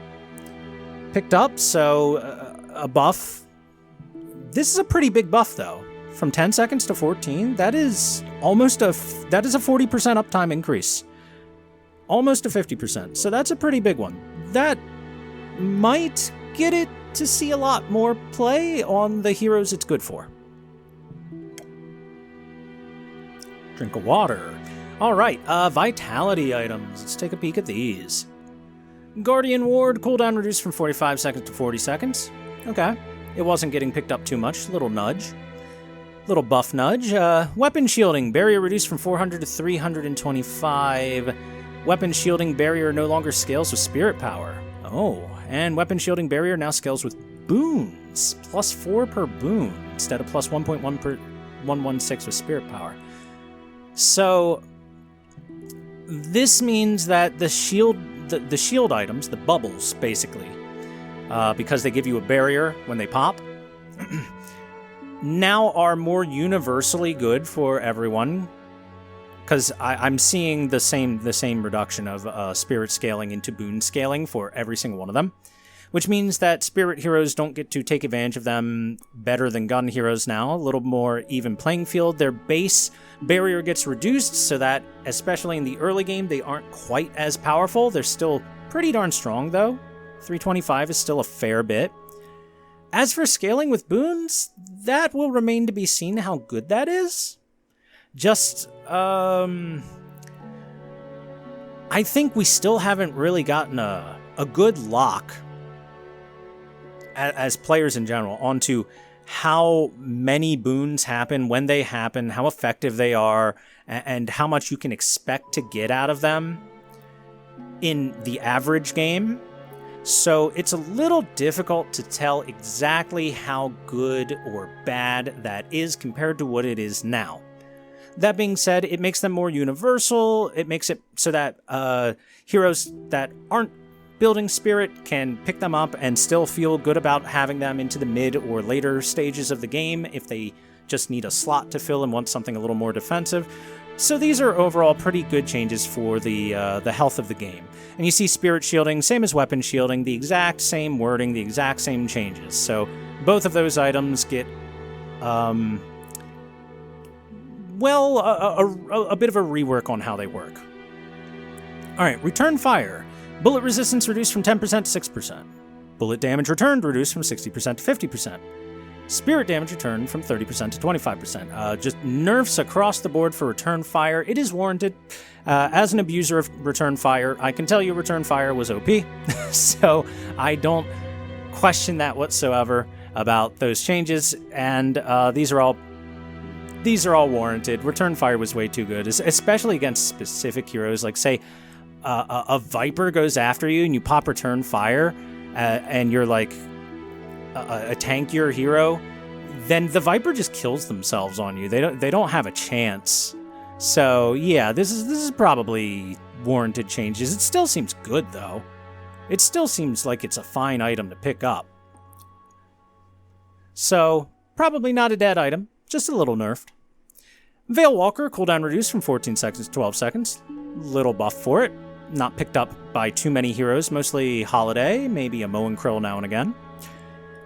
Picked up, so a buff. This is a pretty big buff, though. From 10 seconds to 14, that is almost a 40% uptime increase. Almost a 50%, so that's a pretty big one. That might get it to see a lot more play on the heroes it's good for. Drink of water. Alright, vitality items. Let's take a peek at these. Guardian Ward, cooldown reduced from 45 seconds to 40 seconds. Okay. It wasn't getting picked up too much. Little nudge. Little buff nudge. Weapon shielding. Barrier reduced from 400 to 325. Weapon shielding barrier no longer scales with spirit power. Oh, and weapon shielding barrier now scales with boons. +4 per boon instead of +1.1 per 116 with spirit power. So this means that the shield items, the bubbles, basically, because they give you a barrier when they pop, now are more universally good for everyone, because I'm seeing the same reduction of spirit scaling into boon scaling for every single one of them, which means that spirit heroes don't get to take advantage of them better than gun heroes now. A little more even playing field. Their base barrier gets reduced so that, especially in the early game, they aren't quite as powerful. They're still pretty darn strong, though. 325 is still a fair bit. As for scaling with boons, that will remain to be seen how good that is. Just, I think we still haven't really gotten a good lock as players in general onto how many boons happen, when they happen, how effective they are, and how much you can expect to get out of them in the average game. So it's a little difficult to tell exactly how good or bad that is compared to what it is now. That being said, it makes them more universal. It makes it so that heroes that aren't building spirit can pick them up and still feel good about having them into the mid or later stages of the game if they just need a slot to fill and want something a little more defensive. So these are overall pretty good changes for the health of the game. And you see spirit shielding, same as weapon shielding, the exact same wording, the exact same changes. So both of those items get, a bit of a rework on how they work. All right, return fire. Bullet resistance reduced from 10% to 6%. Bullet damage returned reduced from 60% to 50%. Spirit damage returned from 30% to 25%. Just nerfs across the board for return fire. It is warranted. As an abuser of return fire, I can tell you return fire was OP. So I don't question that whatsoever about those changes. And these are all warranted. Return fire was way too good, especially against specific heroes. Like, say, a Viper goes after you and you pop return fire, and you're like a tankier hero, then the Viper just kills themselves on you. They don't have a chance. So yeah, this is probably warranted changes. It still seems good though. It still seems like it's a fine item to pick up. So probably not a dead item, just a little nerfed. Veil Walker, cooldown reduced from 14 seconds to 12 seconds. Little buff for it. Not picked up by too many heroes, mostly Holiday, maybe a Moe and Krill now and again.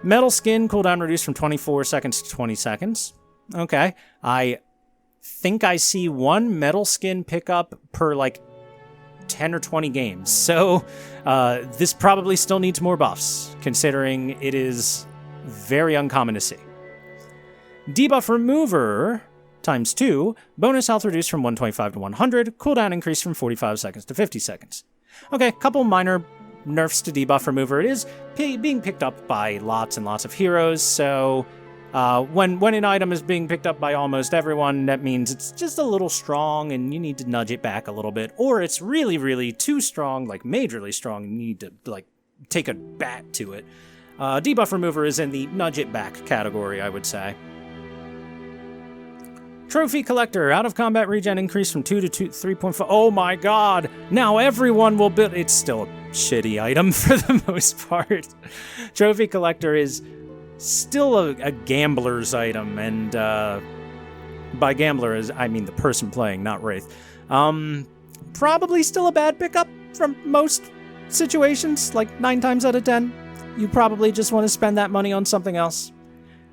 Metal Skin, cooldown reduced from 24 seconds to 20 seconds. Okay, I think I see one Metal Skin pickup per, 10 or 20 games. So, this probably still needs more buffs, considering it is very uncommon to see. Debuff Remover times 2, bonus health reduced from 125 to 100, cooldown increased from 45 seconds to 50 seconds. Okay, couple minor nerfs to Debuff Remover. It is being picked up by lots and lots of heroes, so when an item is being picked up by almost everyone, that means it's just a little strong and you need to nudge it back a little bit, or it's really, really too strong, majorly strong, and you need to, take a bat to it. Debuff Remover is in the nudge it back category, I would say. Trophy Collector, out of combat regen increased from 2 to 3.5. Oh my god! Now everyone will build. It's still a shitty item for the most part. Trophy Collector is still a gambler's item, and by gambler, I mean the person playing, not Wraith. Probably still a bad pickup from most situations, 9 times out of 10. You probably just want to spend that money on something else.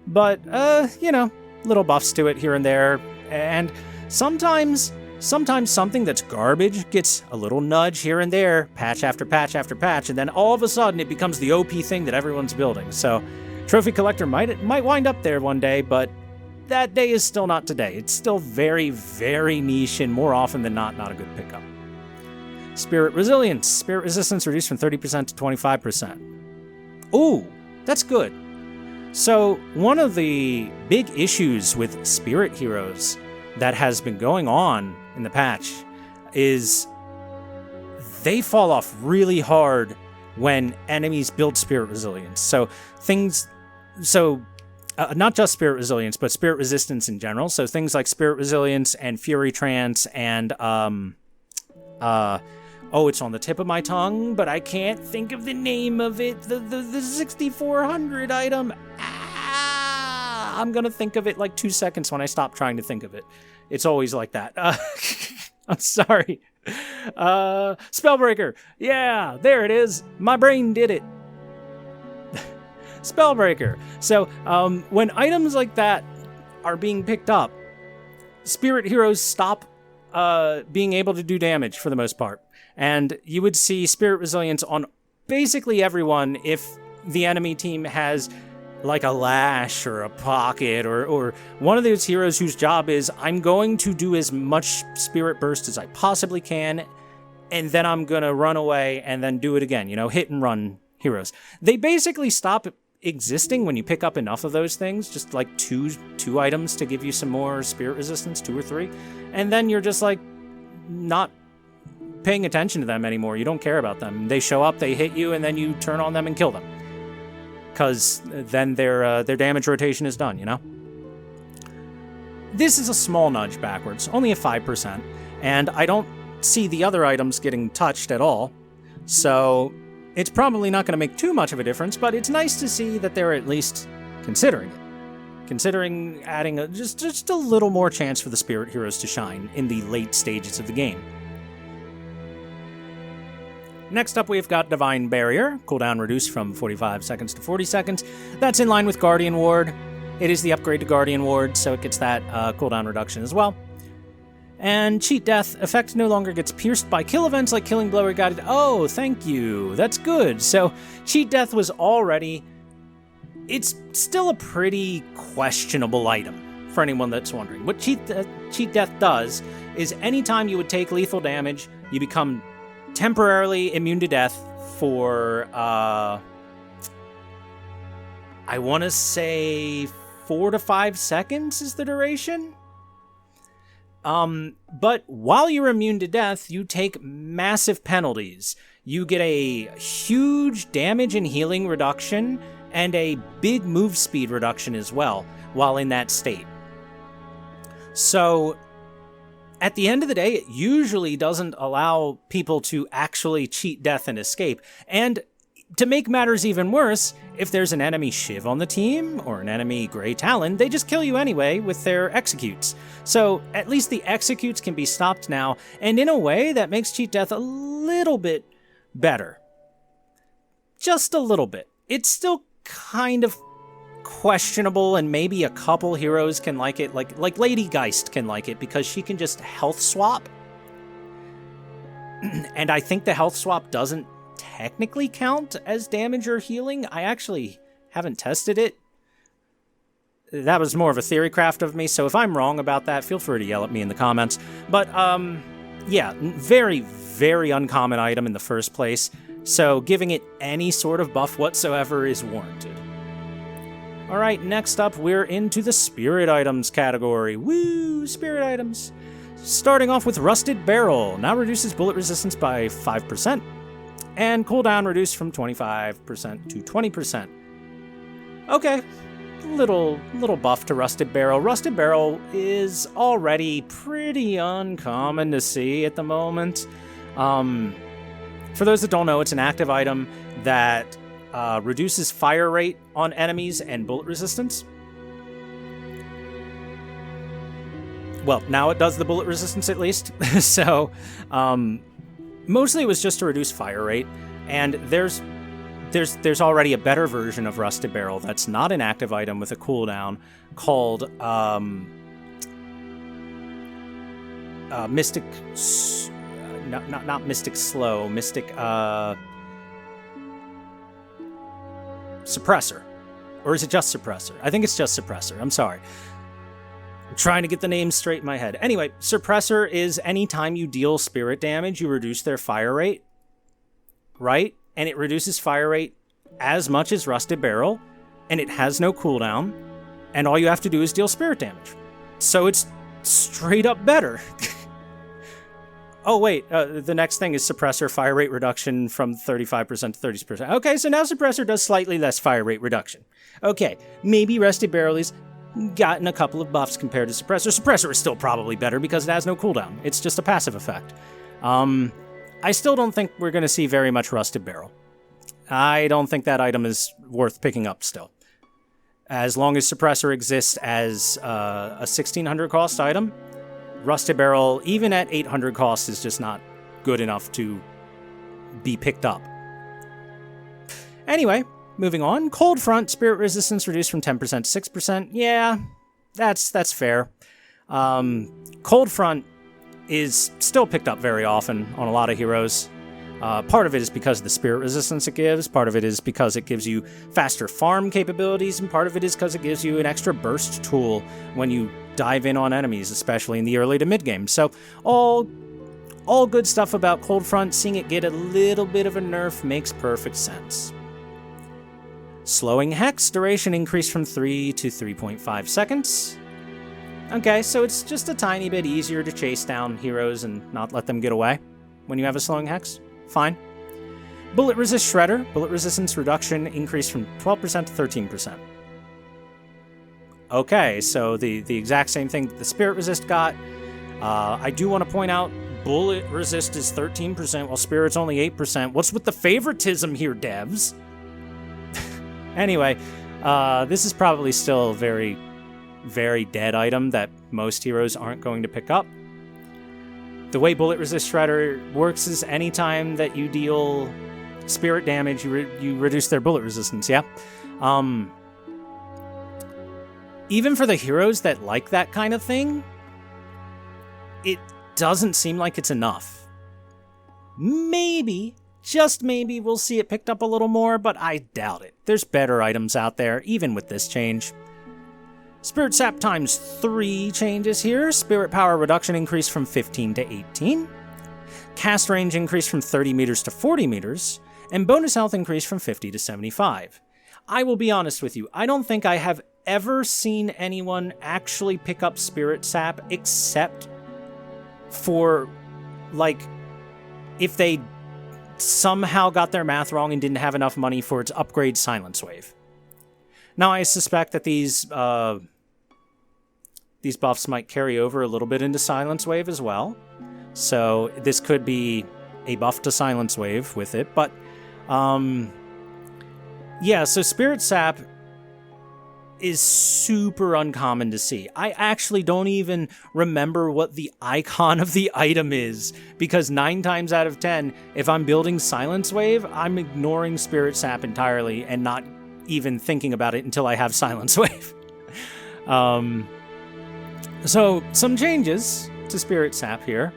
But, little buffs to it here and there, and sometimes something that's garbage gets a little nudge here and there, patch after patch after patch, and then all of a sudden it becomes the OP thing that everyone's building. So Trophy Collector might wind up there one day, but that day is still not today. It's still very, very niche, and more often than not a good pickup. Spirit Resilience. Spirit resistance reduced from 30% to 25%. Ooh, that's good. So, one of the big issues with spirit heroes that has been going on in the patch is they fall off really hard when enemies build spirit resilience. Not just spirit resilience, but spirit resistance in general. So things like spirit resilience and fury trance and it's on the tip of my tongue, but I can't think of the name of it. The 6400 item. I'm gonna think of it 2 seconds when I stop trying to think of it. It's always like that. I'm sorry. Spellbreaker. Yeah, there it is. My brain did it. Spellbreaker. So, when items like that are being picked up, spirit heroes stop being able to do damage for the most part. And you would see spirit resilience on basically everyone if the enemy team has like a lash or a pocket or one of those heroes whose job is, I'm going to do as much spirit burst as I possibly can, and then I'm going to run away and then do it again. Hit and run heroes. They basically stop existing when you pick up enough of those things, just like two items to give you some more spirit resistance, 2 or 3, and then you're just like not paying attention to them anymore. You don't care about them. They show up, they hit you, and then you turn on them and kill them. Because then their damage rotation is done, This is a small nudge backwards, only a 5%, and I don't see the other items getting touched at all, so it's probably not going to make too much of a difference, but it's nice to see that they're at least considering it. Considering adding just a little more chance for the spirit heroes to shine in the late stages of the game. Next up, we've got Divine Barrier, cooldown reduced from 45 seconds to 40 seconds. That's in line with Guardian Ward. It is the upgrade to Guardian Ward, so it gets that cooldown reduction as well. And Cheat Death, effect no longer gets pierced by kill events like Killing Blow or Guided. Oh, thank you. That's good. So Cheat Death was already... It's still a pretty questionable item, for anyone that's wondering. What Cheat Death does is anytime you would take lethal damage, you become temporarily immune to death for, I want to say 4 to 5 seconds is the duration. But while you're immune to death, you take massive penalties. You get a huge damage and healing reduction and a big move speed reduction as well while in that state. So at the end of the day, it usually doesn't allow people to actually cheat death and escape. And to make matters even worse, if there's an enemy Shiv on the team, or an enemy Grey Talon, they just kill you anyway with their executes. So at least the executes can be stopped now, and in a way that makes cheat death a little bit better. Just a little bit. It's still kind of questionable, and maybe a couple heroes can like it, like Lady Geist can like it, because she can just health swap. And I think the health swap doesn't technically count as damage or healing. I actually haven't tested it. That was more of a theory craft of me, so if I'm wrong about that, feel free to yell at me in the comments. But, yeah, very, very uncommon item in the first place, so giving it any sort of buff whatsoever is warranted. Alright, next up, we're into the Spirit Items category. Woo! Spirit Items! Starting off with Rusted Barrel. Now reduces bullet resistance by 5%. And cooldown reduced from 25% to 20%. Okay, little buff to Rusted Barrel. Rusted Barrel is already pretty uncommon to see at the moment. For those that don't know, it's an active item that reduces fire rate on enemies and bullet resistance. Well, now it does the bullet resistance at least. So, mostly it was just to reduce fire rate, and there's already a better version of Rusted Barrel that's not an active item with a cooldown called Mystic... not Mystic Slow, Mystic... Suppressor. Or is it just Suppressor? I think it's just Suppressor. I'm sorry. I'm trying to get the names straight in my head. Anyway, Suppressor is anytime you deal spirit damage, you reduce their fire rate. Right? And it reduces fire rate as much as Rusted Barrel. And it has no cooldown. And all you have to do is deal spirit damage. So it's straight up better. Oh, wait, the next thing is Suppressor fire rate reduction from 35% to 30%. Okay, so now Suppressor does slightly less fire rate reduction. Okay, maybe Rusted Barrel has gotten a couple of buffs compared to Suppressor. Suppressor is still probably better because it has no cooldown. It's just a passive effect. I still don't think we're going to see very much Rusted Barrel. I don't think that item is worth picking up still. As long as Suppressor exists as a 1600 cost item, Rusted Barrel, even at 800 cost, is just not good enough to be picked up. Anyway, moving on. Cold Front, Spirit Resistance reduced from 10% to 6%. Yeah, that's fair. Cold Front is still picked up very often on a lot of heroes. Part of it is because of the spirit resistance it gives, part of it is because it gives you faster farm capabilities, and part of it is because it gives you an extra burst tool when you dive in on enemies, especially in the early to mid game. So all good stuff about Cold Front. Seeing it get a little bit of a nerf makes perfect sense. Slowing Hex, duration increased from 3 to 3.5 seconds. Okay, so it's just a tiny bit easier to chase down heroes and not let them get away when you have a Slowing Hex. Fine. Bullet Resist Shredder, bullet resistance reduction increased from 12% to 13%. Okay, so the exact same thing that the Spirit Resist got. I do want to point out, bullet resist is 13%, while Spirit's only 8%. What's with the favoritism here, devs? Anyway, this is probably still a very, very dead item that most heroes aren't going to pick up. The way Bullet Resist Shredder works is anytime that you deal spirit damage, you reduce their bullet resistance, yeah? Even for the heroes that like that kind of thing, it doesn't seem like it's enough. Maybe, just maybe, we'll see it picked up a little more, but I doubt it. There's better items out there, even with this change. Spirit Sap times 3 changes here. Spirit Power reduction increased from 15 to 18. Cast range increased from 30 meters to 40 meters. And bonus health increased from 50 to 75. I will be honest with you, I don't think I have ever seen anyone actually pick up Spirit Sap except for, like, if they somehow got their math wrong and didn't have enough money for its upgrade Silence Wave. Now, I suspect that these buffs might carry over a little bit into Silence Wave as well. So this could be a buff to Silence Wave with it. But, yeah, so Spirit Sap is super uncommon to see. I actually don't even remember what the icon of the item is, because 9 times out of 10, if I'm building Silence Wave, I'm ignoring Spirit Sap entirely and not even thinking about it until I have Silence Wave. So, some changes to Spirit Sap here.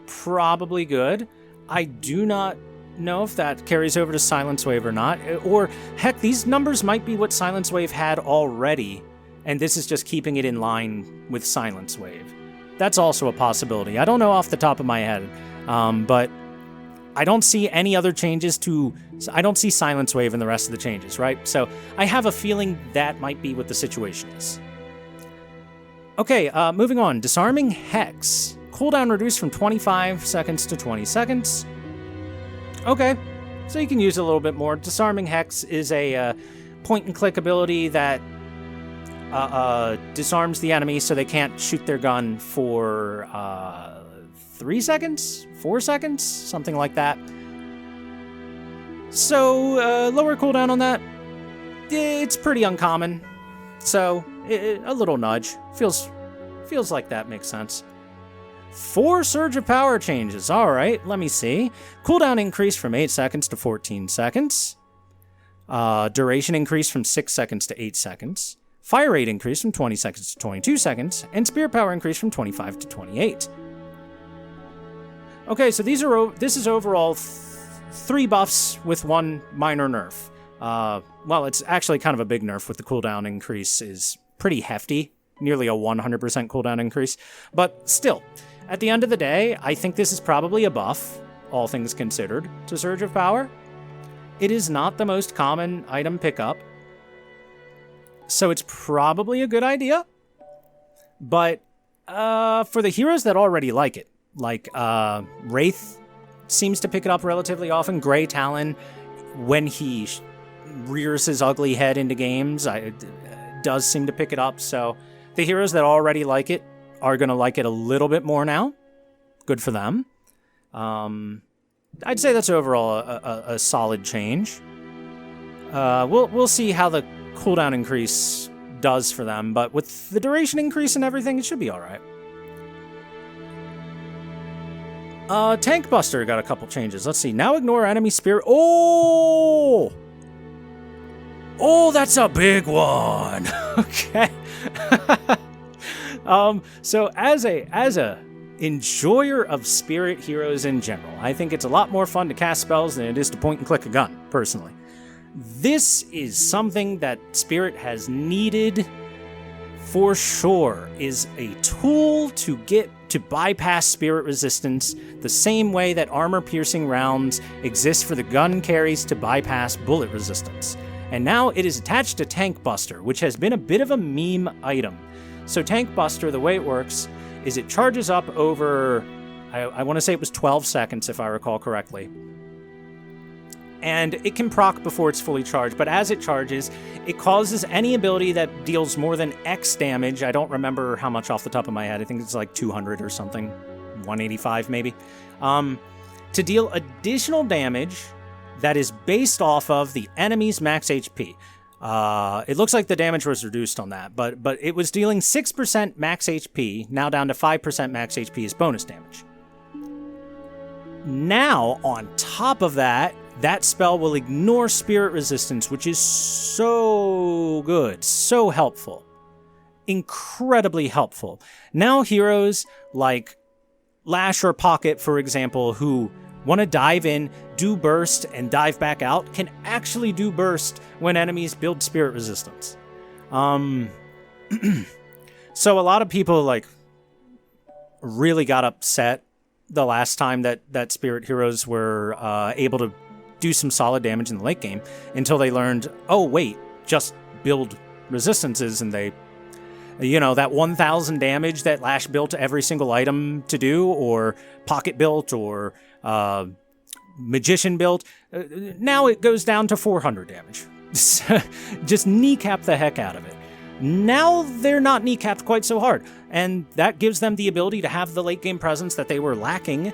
Probably good. I do not know if that carries over to Silence Wave or not. Or, heck, these numbers might be what Silence Wave had already, and this is just keeping it in line with Silence Wave. That's also a possibility. I don't know off the top of my head, but I don't see any other changes to... I don't see Silence Wave in the rest of the changes, right? So I have a feeling that might be what the situation is. Okay, moving on. Disarming Hex. Cooldown reduced from 25 seconds to 20 seconds. Okay, so you can use it a little bit more. Disarming Hex is a point-and-click ability that disarms the enemy so they can't shoot their gun for 3 seconds? 4 seconds? Something like that. So, lower cooldown on that. It's pretty uncommon. So, a little nudge. Feels like that makes sense. 4 Surge of Power changes. Alright, let me see. Cooldown increased from 8 seconds to 14 seconds. Duration increased from 6 seconds to 8 seconds. Fire rate increased from 20 seconds to 22 seconds. And Spirit Power increased from 25 to 28. Okay, so this is overall 3 buffs with 1 minor nerf. Well, it's actually kind of a big nerf with the cooldown increase is pretty hefty. Nearly a 100% cooldown increase. But still, at the end of the day, I think this is probably a buff, all things considered, to Surge of Power. It is not the most common item pickup, so it's probably a good idea. But for the heroes that already like it, like Wraith seems to pick it up relatively often. Grey Talon, when he rears his ugly head into games, does seem to pick it up. So the heroes that already like it are going to like it a little bit more now. Good for them. I'd say that's overall a solid change. We'll see how the cooldown increase does for them, but with the duration increase and everything, it should be all right. Tank Buster got a couple changes. Let's see. Now ignore enemy spirit. Oh, that's a big one. Okay. So as a enjoyer of spirit heroes in general, I think it's a lot more fun to cast spells than it is to point and click a gun, personally. This is something that Spirit has needed for sure, is a tool to get to bypass spirit resistance the same way that armor-piercing rounds exist for the gun carries to bypass bullet resistance. And now it is attached to Tank Buster, which has been a bit of a meme item. So Tank Buster, the way it works is it charges up over, I want to say it was 12 seconds if I recall correctly. And it can proc before it's fully charged, but as it charges, it causes any ability that deals more than X damage. I don't remember how much off the top of my head. I think it's like 200 or something, 185 maybe, to deal additional damage that is based off of the enemy's max HP. It looks like the damage was reduced on that, but it was dealing 6% max HP, now down to 5% max HP as bonus damage. Now, on top of that, that spell will ignore spirit resistance, which is so good, so helpful. Incredibly helpful. Now heroes like Lash or Pocket, for example, who want to dive in, do burst, and dive back out, can actually do burst when enemies build spirit resistance. So a lot of people really got upset the last time that spirit heroes were able to do some solid damage in the late game until they learned, oh wait, just build resistances, and they, that 1,000 damage that Lash built every single item to do, or Pocket built, or Magician built, now it goes down to 400 damage. Just kneecap the heck out of it. Now they're not kneecapped quite so hard, and that gives them the ability to have the late game presence that they were lacking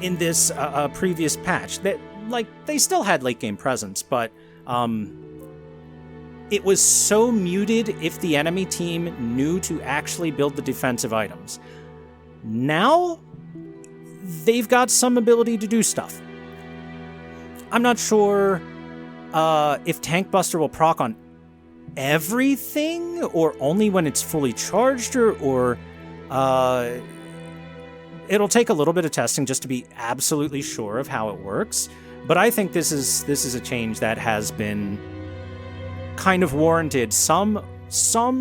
in this previous patch. They still had late game presence, but it was so muted if the enemy team knew to actually build the defensive items. Now they've got some ability to do stuff. I'm not sure if Tank Buster will proc on everything, or only when it's fully charged, or it'll take a little bit of testing just to be absolutely sure of how it works. But I think this is a change that has been kind of warranted some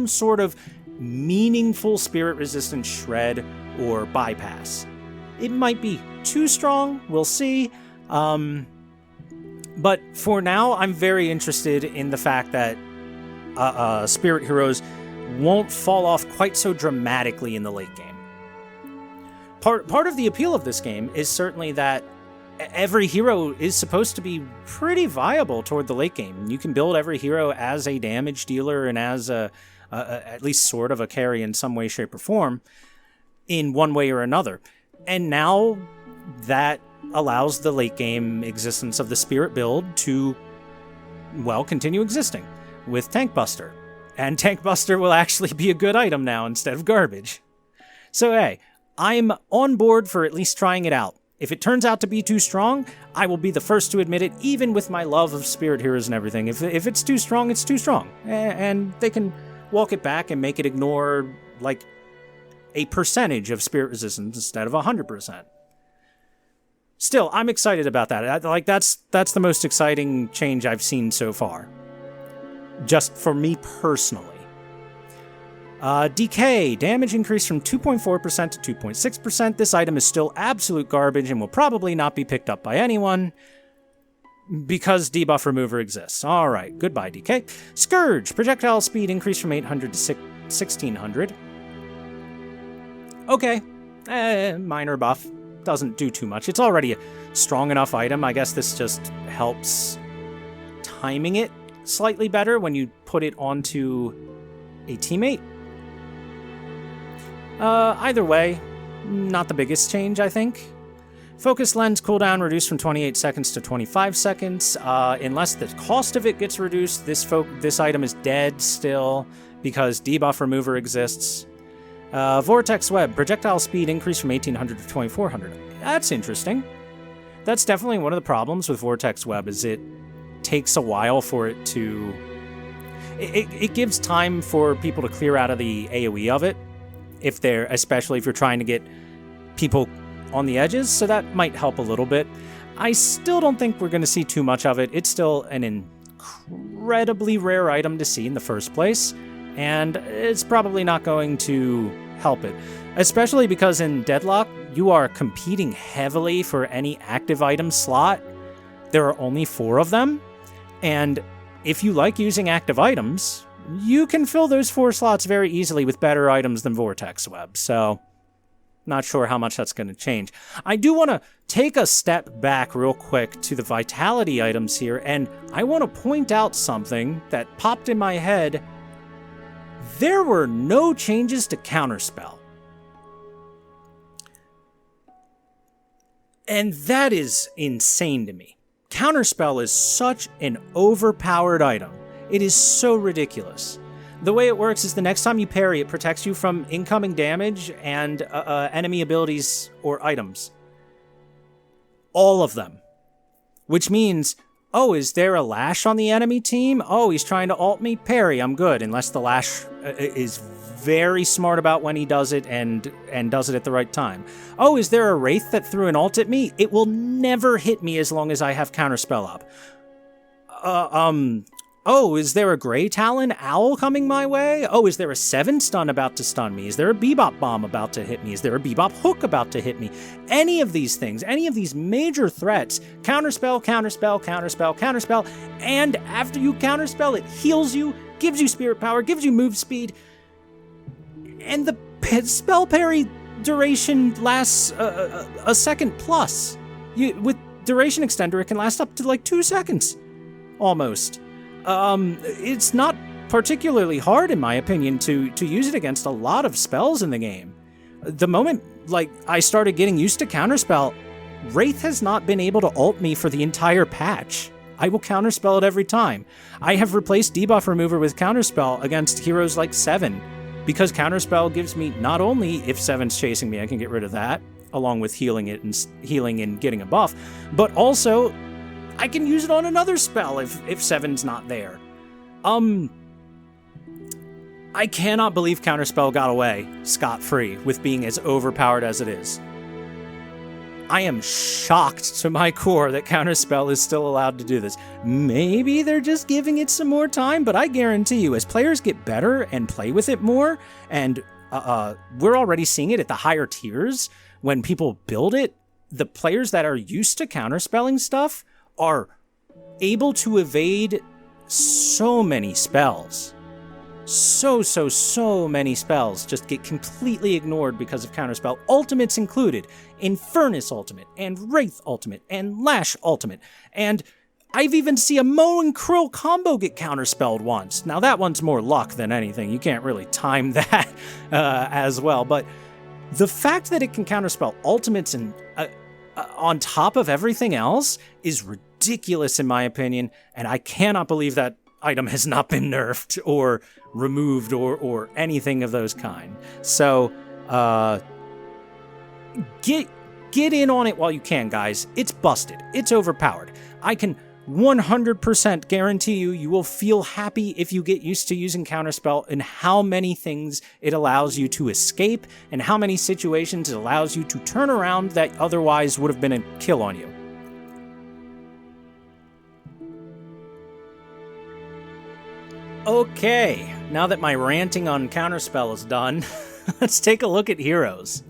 sort of meaningful spirit resistance shred or bypass. It might be too strong, we'll see. But for now, I'm very interested in the fact that spirit heroes won't fall off quite so dramatically in the late game. Part of the appeal of this game is certainly that every hero is supposed to be pretty viable toward the late game. You can build every hero as a damage dealer and as at least sort of a carry in some way, shape, or form in one way or another. And now that allows the late game existence of the spirit build to, continue existing with Tank Buster. And Tank Buster will actually be a good item now instead of garbage. So hey, I'm on board for at least trying it out. If it turns out to be too strong, I will be the first to admit it, even with my love of spirit heroes and everything. If it's too strong, it's too strong. And they can walk it back and make it ignore, a percentage of spirit resistance instead of 100%. Still, I'm excited about that. That's the most exciting change I've seen so far. Just for me personally. Decay. Damage increased from 2.4% to 2.6%. This item is still absolute garbage and will probably not be picked up by anyone because debuff remover exists. Alright, goodbye Decay. Scourge. Projectile speed increased from 800 to 1600. Okay. Minor buff. Doesn't do too much. It's already a strong enough item. I guess this just helps timing it slightly better when you put it onto a teammate. Either way, not the biggest change, I think. Focus lens cooldown reduced from 28 seconds to 25 seconds. Unless the cost of it gets reduced, this item is dead still because debuff remover exists. Vortex Web, projectile speed increased from 1800 to 2400. That's interesting. That's definitely one of the problems with Vortex Web, is it takes a while for it to... It gives time for people to clear out of the AoE of it, especially if you're trying to get people on the edges, so that might help a little bit. I still don't think we're going to see too much of it. It's still an incredibly rare item to see in the first place, and it's probably not going to help it. Especially because in Deadlock, you are competing heavily for any active item slot. There are only 4 of them, and if you like using active items, you can fill those 4 slots very easily with better items than Vortex Web, so not sure how much that's going to change. I do want to take a step back real quick to the vitality items here, and I want to point out something that popped in my head. There were no changes to Counterspell. And that is insane to me. Counterspell is such an overpowered item. It is so ridiculous. The way it works is the next time you parry, it protects you from incoming damage and enemy abilities or items. All of them. Which means, oh, is there a Lash on the enemy team? Oh, he's trying to ult me? Parry, I'm good. Unless the Lash is very smart about when he does it and does it at the right time. Oh, is there a Wraith that threw an ult at me? It will never hit me as long as I have Counterspell up. Oh, is there a Grey Talon Owl coming my way? Oh, is there a 7 stun about to stun me? Is there a Bebop Bomb about to hit me? Is there a Bebop Hook about to hit me? Any of these things, any of these major threats, Counterspell, Counterspell, Counterspell, Counterspell, and after you Counterspell, it heals you, gives you Spirit Power, gives you move speed, and the spell parry duration lasts a second plus. With Duration Extender, it can last up to like 2 seconds, almost. It's not particularly hard, in my opinion, to use it against a lot of spells in the game. The moment, I started getting used to Counterspell, Wraith has not been able to ult me for the entire patch. I will Counterspell it every time. I have replaced Debuff Remover with Counterspell against heroes like 7, because Counterspell gives me not only if 7's chasing me, I can get rid of that, along with healing and getting a buff, but also I can use it on another spell if 7's not there. I cannot believe Counterspell got away scot-free with being as overpowered as it is. I am shocked to my core that Counterspell is still allowed to do this. Maybe they're just giving it some more time, but I guarantee you, as players get better and play with it more, and we're already seeing it at the higher tiers, when people build it, the players that are used to counterspelling stuff are able to evade so many spells. So many spells just get completely ignored because of Counterspell. Ultimates included. Infernus Ultimate, and Wraith Ultimate, and Lash Ultimate. And I've even seen a Moe and Krill combo get counterspelled once. Now that one's more luck than anything. You can't really time that as well. But the fact that it can counterspell ultimates and on top of everything else is ridiculous in my opinion. And I cannot believe that item has not been nerfed or removed or anything of those kind. So get in on it while you can, guys. It's busted. It's overpowered. I can 100% guarantee you will feel happy if you get used to using Counterspell and how many things it allows you to escape and how many situations it allows you to turn around that otherwise would have been a kill on you. Okay, now that my ranting on Counterspell is done, let's take a look at heroes.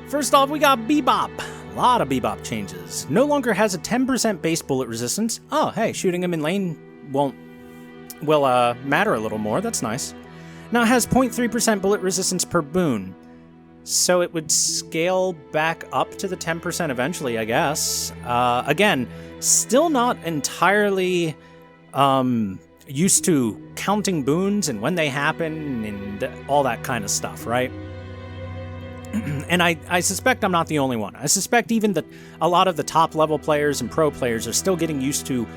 First off, we got Bebop. A lot of Bebop changes. No longer has a 10% base bullet resistance. Oh, hey, shooting him in lane will matter a little more. That's nice. Now it has 0.3% bullet resistance per boon. So it would scale back up to the 10% eventually, I guess. Again, still not entirely used to counting boons and when they happen and all that kind of stuff, right? And I suspect I'm not the only one. I suspect even that a lot of the top level players and pro players are still getting used to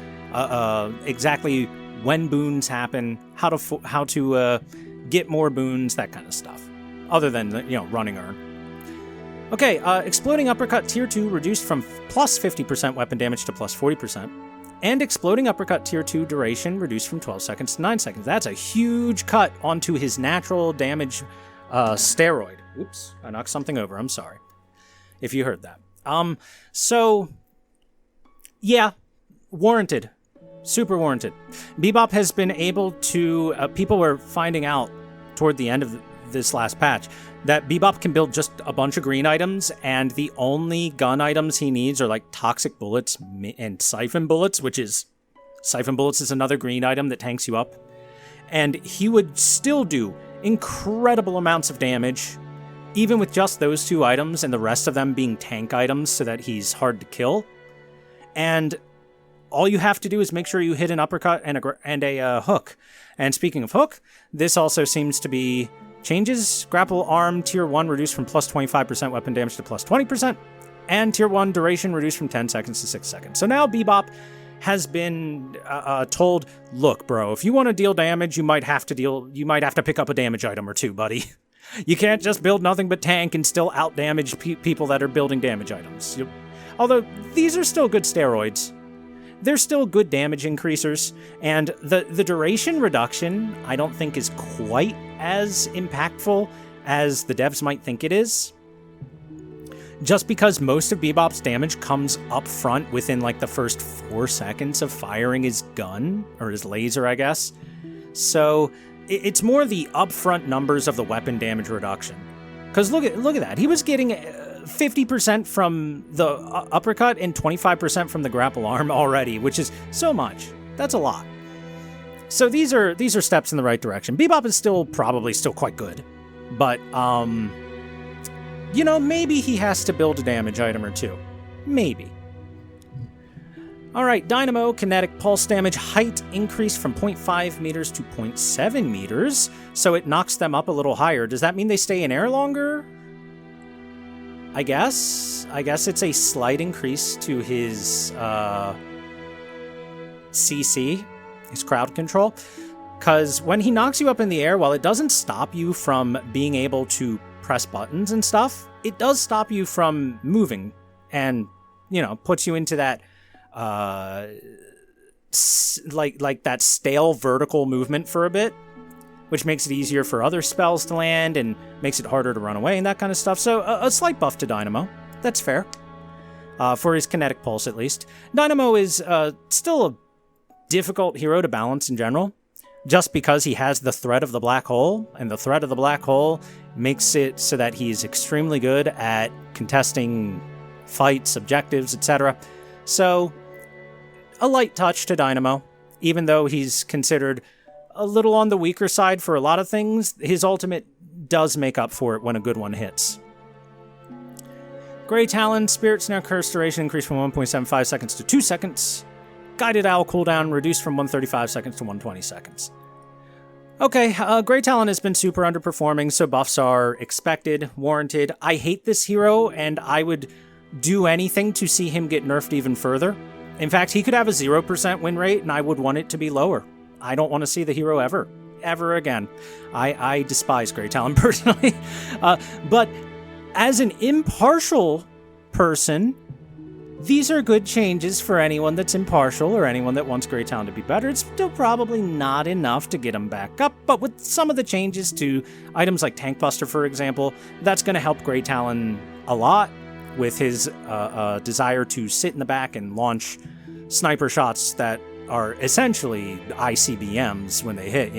exactly when boons happen, how to get more boons, that kind of stuff. Other than, running Urn. Okay, Exploding Uppercut Tier 2 reduced from plus 50% weapon damage to plus 40%. And Exploding Uppercut Tier 2 duration reduced from 12 seconds to 9 seconds. That's a huge cut onto his natural damage steroid. Oops, I knocked something over. I'm sorry if you heard that. So, yeah, warranted. Super warranted. Bebop has been able to... people were finding out toward the end of this last patch that Bebop can build just a bunch of green items, and the only gun items he needs are like toxic bullets and siphon bullets, siphon bullets is another green item that tanks you up. And he would still do incredible amounts of damage, even with just those two items and the rest of them being tank items so that he's hard to kill. And all you have to do is make sure you hit an uppercut and a hook. And speaking of hook, this also seems to be changes. Grapple arm tier 1 reduced from plus 25% weapon damage to plus 20%, and tier 1 duration reduced from 10 seconds to 6 seconds. So now Bebop has been told, look, bro, if you want to deal damage, you might have to pick up a damage item or two, buddy. You can't just build nothing but tank and still out-damage people that are building damage items. Although, these are still good steroids. They're still good damage increasers, and the duration reduction I don't think is quite as impactful as the devs might think it is. Just because most of Bebop's damage comes up front within like the first 4 seconds of firing his gun, or his laser, I guess. So it's more the upfront numbers of the weapon damage reduction. Because look at that, he was getting 50% from the uppercut and 25% from the grapple arm already, which is so much. That's a lot. So these are steps in the right direction. Bebop is probably still quite good, but maybe he has to build a damage item or two. Maybe. All right, Dynamo kinetic pulse damage height increased from 0.5 meters to 0.7 meters, so it knocks them up a little higher. Does that mean they stay in air longer? I guess it's a slight increase to his CC, his crowd control, because when he knocks you up in the air, while it doesn't stop you from being able to press buttons and stuff, it does stop you from moving and, puts you into that, like that stale vertical movement for a bit, which makes it easier for other spells to land and makes it harder to run away and that kind of stuff. So a slight buff to Dynamo. That's fair. For his kinetic pulse, at least. Dynamo is still a difficult hero to balance in general, just because he has the threat of the black hole, and the threat of the black hole makes it so that he's extremely good at contesting fights, objectives, etc. So, a light touch to Dynamo, even though he's considered a little on the weaker side for a lot of things. His ultimate does make up for it when a good one hits. Grey Talon, Spirit Snare Curse duration increased from 1.75 seconds to 2 seconds. Guided Owl cooldown reduced from 135 seconds to 120 seconds. Okay, Grey Talon has been super underperforming, so buffs are expected, warranted. I hate this hero, and I would do anything to see him get nerfed even further. In fact, he could have a 0% win rate, and I would want it to be lower. I don't want to see the hero ever again. I despise Grey Talon personally. But as an impartial person, these are good changes for anyone that's impartial or anyone that wants Grey Talon to be better. It's still probably not enough to get him back up, but with some of the changes to items like Tank Buster, for example, that's going to help Grey Talon a lot with his desire to sit in the back and launch sniper shots that are essentially ICBMs when they hit,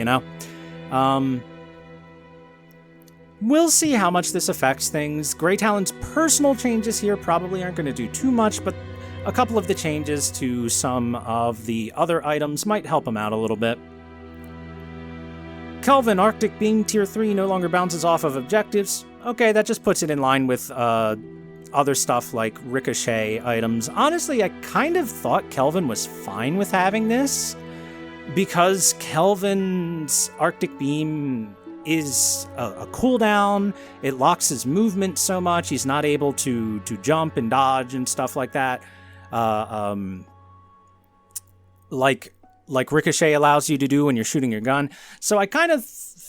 We'll see how much this affects things. Grey Talon's personal changes here probably aren't going to do too much, but a couple of the changes to some of the other items might help him out a little bit. Kelvin, Arctic Beam Tier 3 no longer bounces off of objectives. Okay, that just puts it in line with other stuff like Ricochet items. Honestly, I kind of thought Kelvin was fine with having this, because Kelvin's Arctic Beam is a cooldown. It locks his movement so much, he's not able to jump and dodge and stuff like that. Like Ricochet allows you to do when you're shooting your gun. So I kind of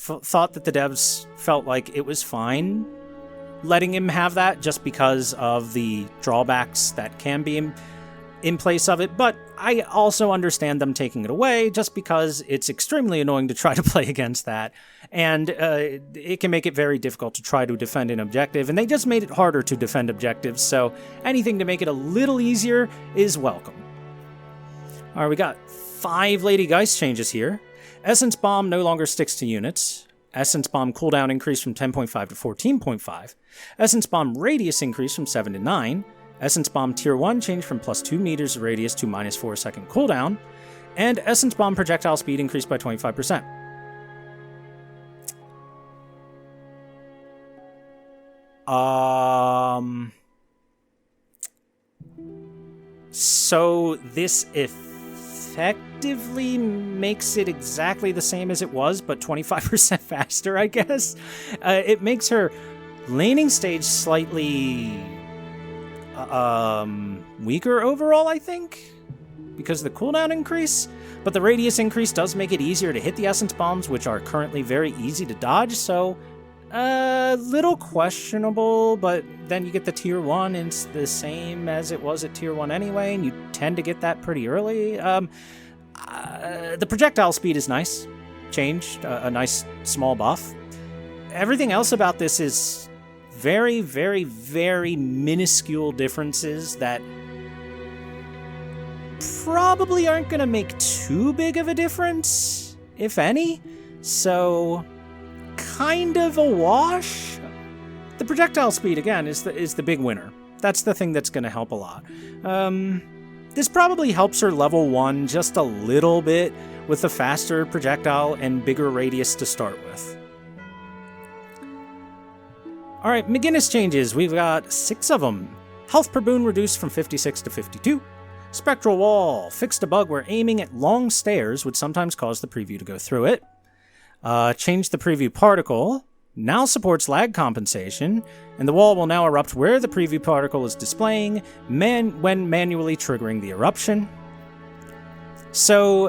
thought that the devs felt like it was fine letting him have that just because of the drawbacks that can be in place of it, but I also understand them taking it away just because it's extremely annoying to try to play against that, and it can make it very difficult to try to defend an objective, and they just made it harder to defend objectives, so anything to make it a little easier is welcome. Alright, we got 5 Lady Geist changes here. Essence Bomb no longer sticks to units. Essence Bomb cooldown increased from 10.5 to 14.5. Essence Bomb radius increased from 7 to 9. Essence Bomb Tier 1 changed from plus 2 meters radius to minus 4 second cooldown. And Essence Bomb projectile speed increased by 25%. So this effectively makes it exactly the same as it was, but 25% faster, I guess. It makes her laning stage slightly weaker overall, I think, because of the cooldown increase. But the radius increase does make it easier to hit the Essence Bombs, which are currently very easy to dodge, so a little questionable, but then you get the Tier 1, and it's the same as it was at Tier 1 anyway, and you tend to get that pretty early. The projectile speed is nice. Changed. A nice small buff. Everything else about this is very, very, very minuscule differences that probably aren't going to make too big of a difference, if any. So kind of a wash. The projectile speed, again, is the big winner. That's the thing that's going to help a lot. This probably helps her level 1 just a little bit with the faster projectile and bigger radius to start with. Alright, McGinnis changes. We've got 6 of them. Health per boon reduced from 56 to 52. Spectral Wall fixed a bug where aiming at long stairs would sometimes cause the preview to go through it. Changed the preview particle. Now supports lag compensation, and the wall will now erupt where the preview particle is displaying when manually triggering the eruption. So,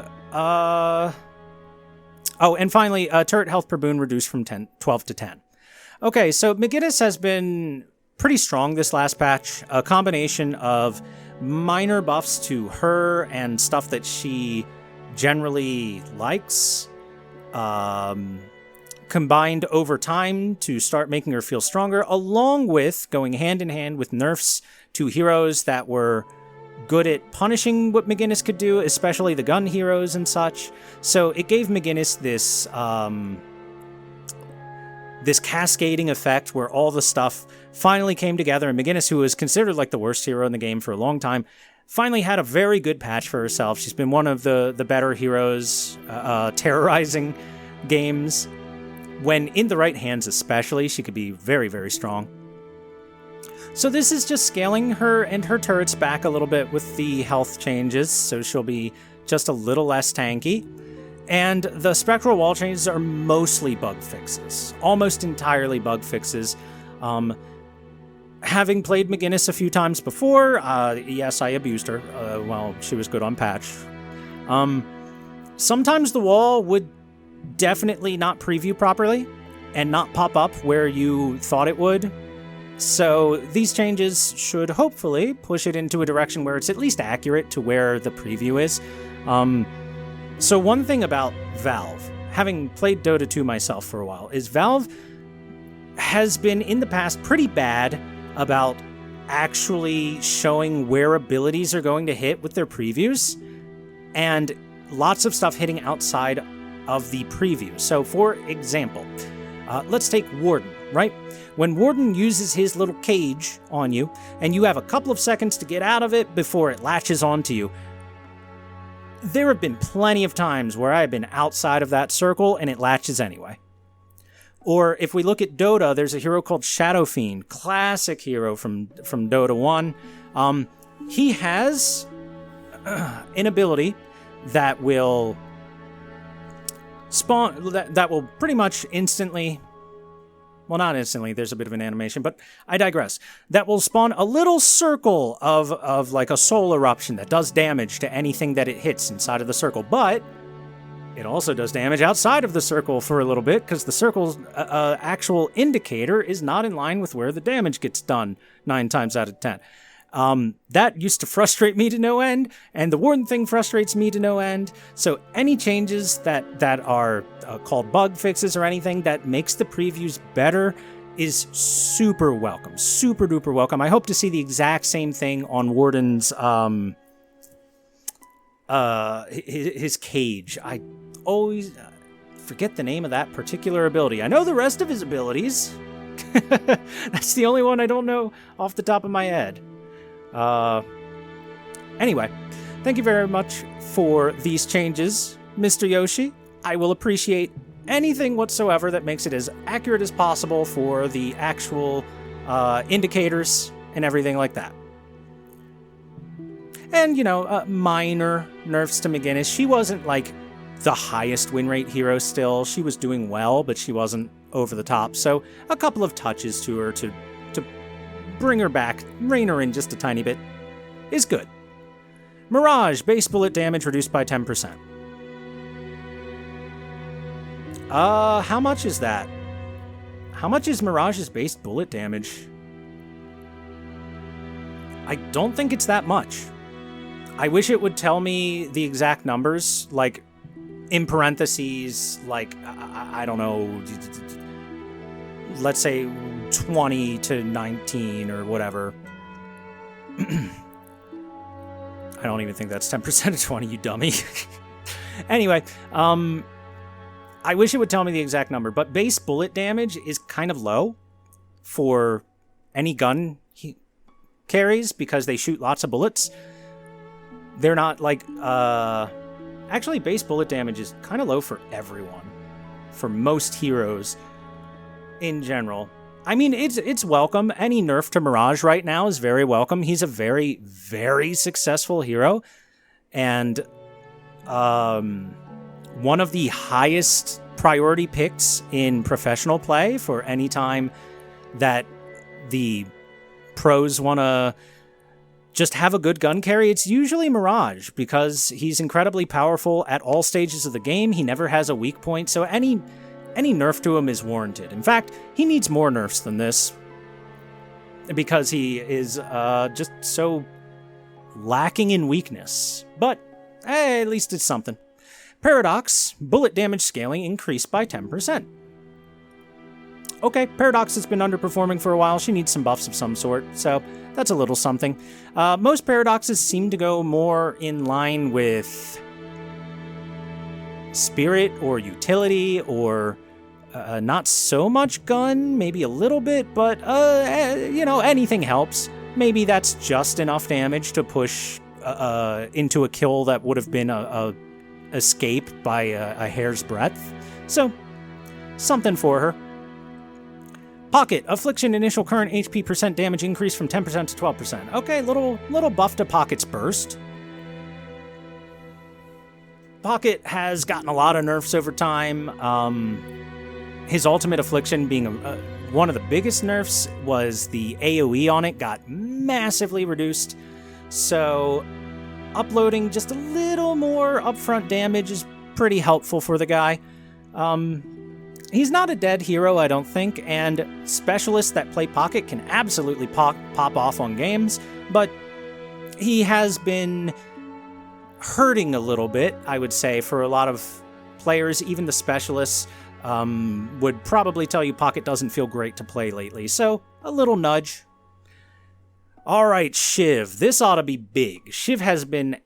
and finally, turret health per boon reduced from 12 to 10. Okay, so McGinnis has been pretty strong this last patch. A combination of minor buffs to her and stuff that she generally likes, combined over time to start making her feel stronger, along with going hand in hand with nerfs to heroes that were good at punishing what McGinnis could do, especially the gun heroes and such. So it gave McGinnis this this cascading effect where all the stuff finally came together, and McGinnis, who was considered like the worst hero in the game for a long time, finally had a very good patch for herself. She's been one of the better heroes, terrorizing games. When in the right hands especially, she could be very, very strong. So this is just scaling her and her turrets back a little bit with the health changes, so she'll be just a little less tanky. And the Spectral Wall changes are mostly bug fixes. Almost entirely bug fixes. Having played McGinnis a few times before, yes, I abused her while she was good on patch. Sometimes the wall would definitely not preview properly and not pop up where you thought it would. So these changes should hopefully push it into a direction where it's at least accurate to where the preview is. So one thing about Valve, having played Dota 2 myself for a while, is Valve has been in the past pretty bad about actually showing where abilities are going to hit with their previews, and lots of stuff hitting outside of the preview. So for example, let's take Warden, right? When Warden uses his little cage on you, and you have a couple of seconds to get out of it before it latches onto you, there have been plenty of times where I've been outside of that circle and it latches anyway. Or if we look at Dota, there's a hero called Shadow Fiend, classic hero from Dota 1. He has an ability that will spawn, that will pretty much instantly, well, not instantly, there's a bit of an animation, but I digress. That will spawn a little circle of like a soul eruption that does damage to anything that it hits inside of the circle. But It also does damage outside of the circle for a little bit, because the circle's actual indicator is not in line with where the damage gets done 9 times out of 10. That used to frustrate me to no end, and the warden thing frustrates me to no end. So any changes that are called bug fixes or anything that makes the previews better is super welcome, super duper welcome. I hope to see the exact same thing on Warden's his cage. I always forget the name of that particular ability. I know the rest of his abilities. That's the only one I don't know off the top of my head. Anyway, thank you very much for these changes, Mr. Yoshi. I will appreciate anything whatsoever that makes it as accurate as possible for the actual indicators and everything like that. And, minor nerfs to McGinnis. She wasn't, like, the highest win rate hero still. She was doing well, but she wasn't over the top. So a couple of touches to her to bring her back, rein her in just a tiny bit, is good. Mirage, base bullet damage reduced by 10%. How much is that? How much is Mirage's base bullet damage? I don't think it's that much. I wish it would tell me the exact numbers, like, in parentheses, like, I don't know, let's say 20 to 19 or whatever. I don't even think that's 10% of 20, you dummy. Anyway, I wish it would tell me the exact number, but base bullet damage is kind of low for any gun carries because they shoot lots of bullets. They're not like, actually base bullet damage is kind of low for everyone, for most heroes in general. I mean, it's welcome. Any nerf to Mirage right now is very welcome. He's a very, very successful hero, and one of the highest priority picks in professional play for any time that the pros want to just have a good gun carry. It's usually Mirage because he's incredibly powerful at all stages of the game. He never has a weak point, so any nerf to him is warranted. In fact, he needs more nerfs than this because he is just so lacking in weakness. But hey, at least it's something. Paradox, bullet damage scaling increased by 10%. Okay, Paradox has been underperforming for a while. She needs some buffs of some sort, so that's a little something. Most Paradoxes seem to go more in line with spirit or utility or not so much gun, maybe a little bit, but, anything helps. Maybe that's just enough damage to push into a kill that would have been a escape by a hair's breadth. So, something for her. Pocket, Affliction initial current HP percent damage increase from 10% to 12%. Okay, little buff to Pocket's burst. Pocket has gotten a lot of nerfs over time. His ultimate Affliction being one of the biggest nerfs was the AoE on it got massively reduced. So uploading just a little more upfront damage is pretty helpful for the guy. He's not a dead hero, I don't think, and specialists that play Pocket can absolutely pop off on games, but he has been hurting a little bit, I would say, for a lot of players. Even the specialists would probably tell you Pocket doesn't feel great to play lately, so a little nudge. Alright, Shiv. This ought to be big. Shiv has been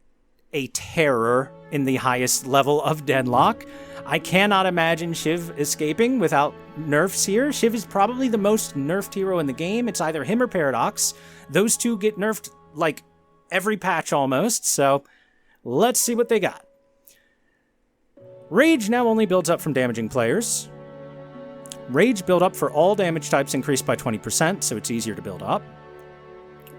a terror in the highest level of Deadlock. I cannot imagine Shiv escaping without nerfs here. Shiv is probably the most nerfed hero in the game. It's either him or Paradox. Those two get nerfed like every patch almost, so let's see what they got. Rage now only builds up from damaging players. Rage build up for all damage types increased by 20%, so it's easier to build up.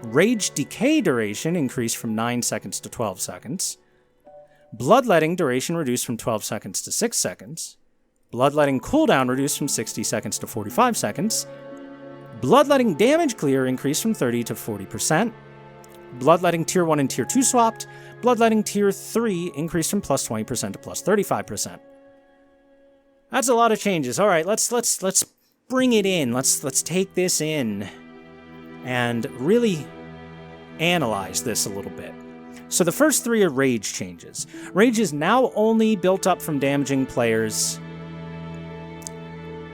Rage decay duration increased from 9 seconds to 12 seconds. Bloodletting duration reduced from 12 seconds to 6 seconds. Bloodletting cooldown reduced from 60 seconds to 45 seconds. Bloodletting damage clear increased from 30 to 40%. Bloodletting Tier 1 and Tier 2 swapped. Bloodletting Tier 3 increased from plus 20% to plus 35%. That's a lot of changes. All right, let's bring it in. Let's take this in and really analyze this a little bit. So the first 3 are rage changes. Rage is now only built up from damaging players,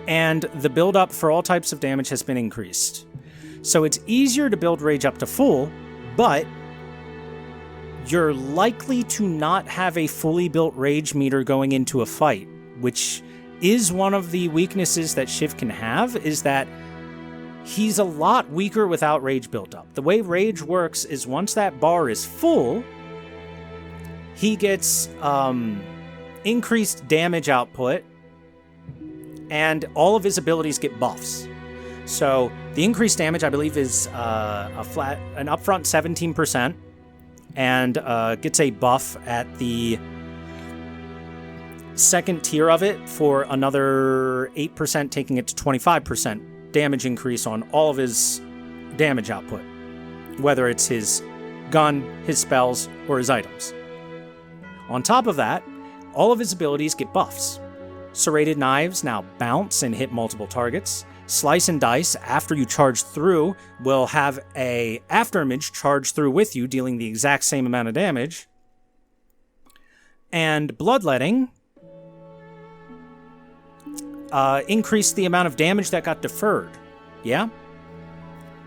and the build-up for all types of damage has been increased. So it's easier to build rage up to full, but you're likely to not have a fully built rage meter going into a fight, which is one of the weaknesses that Shiv can have, is that he's a lot weaker without rage built up. The way rage works is once that bar is full, he gets increased damage output, and all of his abilities get buffs. So the increased damage, I believe, is an upfront 17%, and gets a buff at the second tier of it for another 8%, taking it to 25% damage increase on all of his damage output, whether it's his gun, his spells, or his items. On top of that, all of his abilities get buffs. Serrated Knives now bounce and hit multiple targets. Slice and Dice, after you charge through, will have a afterimage charge through with you, dealing the exact same amount of damage. And Bloodletting increased the amount of damage that got deferred. Yeah?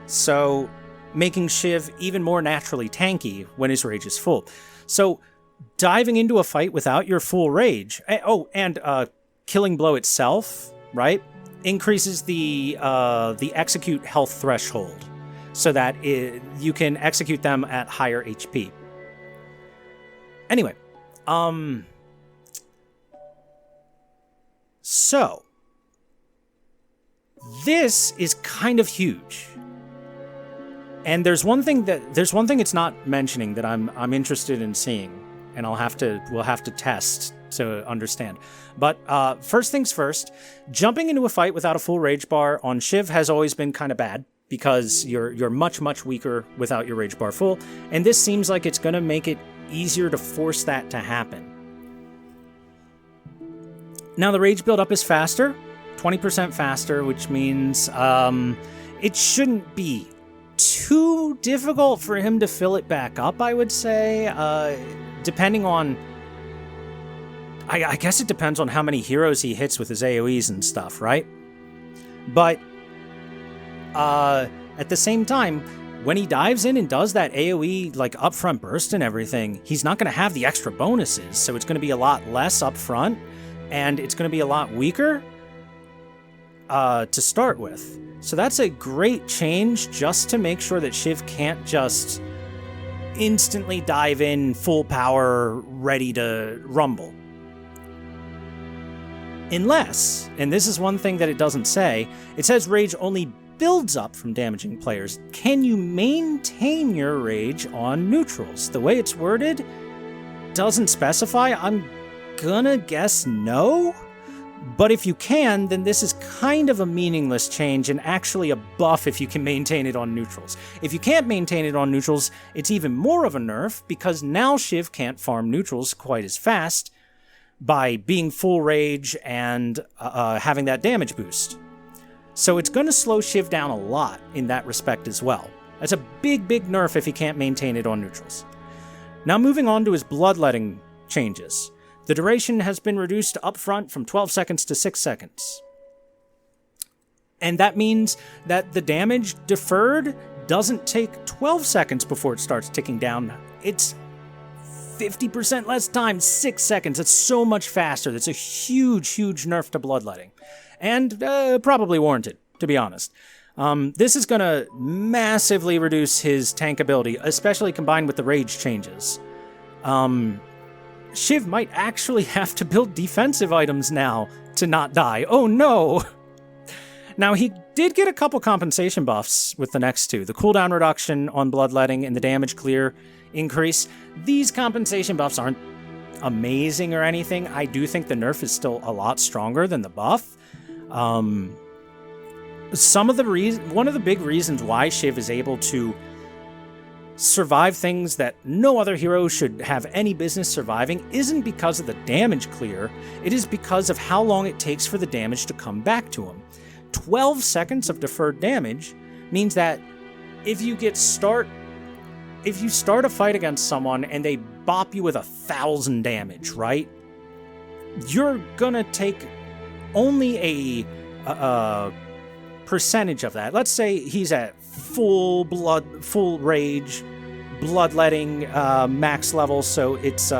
So, making Shiv even more naturally tanky when his rage is full. So, diving into a fight without your full rage... and Killing Blow itself, right, increases the execute health threshold so that you can execute them at higher HP. Anyway, so this is kind of huge. And there's one thing it's not mentioning that I'm interested in seeing, and we'll have to test to understand. But first things first, jumping into a fight without a full rage bar on Shiv has always been kind of bad, because you're much weaker without your rage bar full, and this seems like it's going to make it easier to force that to happen. Now the rage buildup is faster, 20% faster, which means it shouldn't be too difficult for him to fill it back up, I would say, depending on... I guess it depends on how many heroes he hits with his AoEs and stuff, right? But at the same time, when he dives in and does that AoE, like, upfront burst and everything, he's not going to have the extra bonuses, so it's going to be a lot less upfront, and it's going to be a lot weaker to start with. So that's a great change, just to make sure that Shiv can't just instantly dive in full power, ready to rumble. Unless, and this is one thing that it doesn't say, it says rage only builds up from damaging players. Can you maintain your rage on neutrals? The way it's worded doesn't specify. I'm gonna guess no. But if you can, then this is kind of a meaningless change, and actually a buff if you can maintain it on neutrals. If you can't maintain it on neutrals, it's even more of a nerf, because now Shiv can't farm neutrals quite as fast by being full rage and having that damage boost. So it's going to slow Shiv down a lot in that respect as well. That's a big nerf if he can't maintain it on neutrals. Now moving on to his bloodletting changes. The duration has been reduced up front from 12 seconds to 6 seconds. And that means that the damage deferred doesn't take 12 seconds before it starts ticking down. It's 50% less time, 6 seconds. That's so much faster. That's a huge nerf to bloodletting. And probably warranted, to be honest. This is going to massively reduce his tank ability, especially combined with the rage changes. Shiv might actually have to build defensive items now to not die. Oh no! Now, he did get a couple compensation buffs with the next two. The cooldown reduction on bloodletting and the damage clear increase. These compensation buffs aren't amazing or anything. I do think the nerf is still a lot stronger than the buff. One of the big reasons why Shiv is able to survive things that no other hero should have any business surviving isn't because of the damage clear, it is because of how long it takes for the damage to come back to him. 12 seconds of deferred damage means that if you start a fight against someone and they bop you with 1,000 damage, right? You're gonna take only a percentage of that. Let's say he's at full rage, bloodletting max level, so it's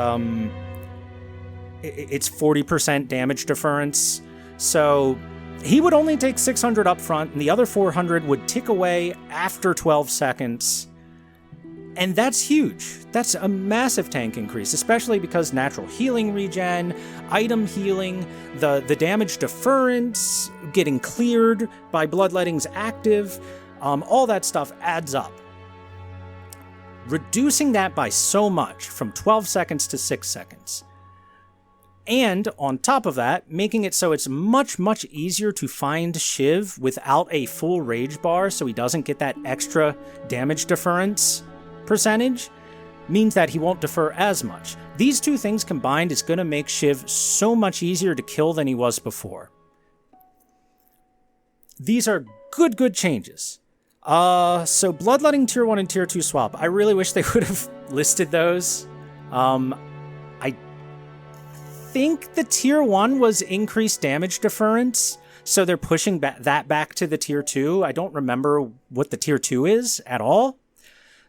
40% damage deference. So he would only take 600 up front, and the other 400 would tick away after 12 seconds. And that's huge. That's a massive tank increase, especially because natural healing regen, item healing, the damage deference, getting cleared by bloodletting's active, all that stuff adds up. Reducing that by so much, from 12 seconds to 6 seconds. And on top of that, making it so it's much, much easier to find Shiv without a full rage bar, so he doesn't get that extra damage deference percentage, means that he won't defer as much. These two things combined is going to make Shiv so much easier to kill than he was before. These are good changes. So Bloodletting Tier 1 and Tier 2 swap. I really wish they would have listed those. I think the Tier 1 was increased damage deference, so they're pushing that back to the Tier 2. I don't remember what the Tier 2 is at all.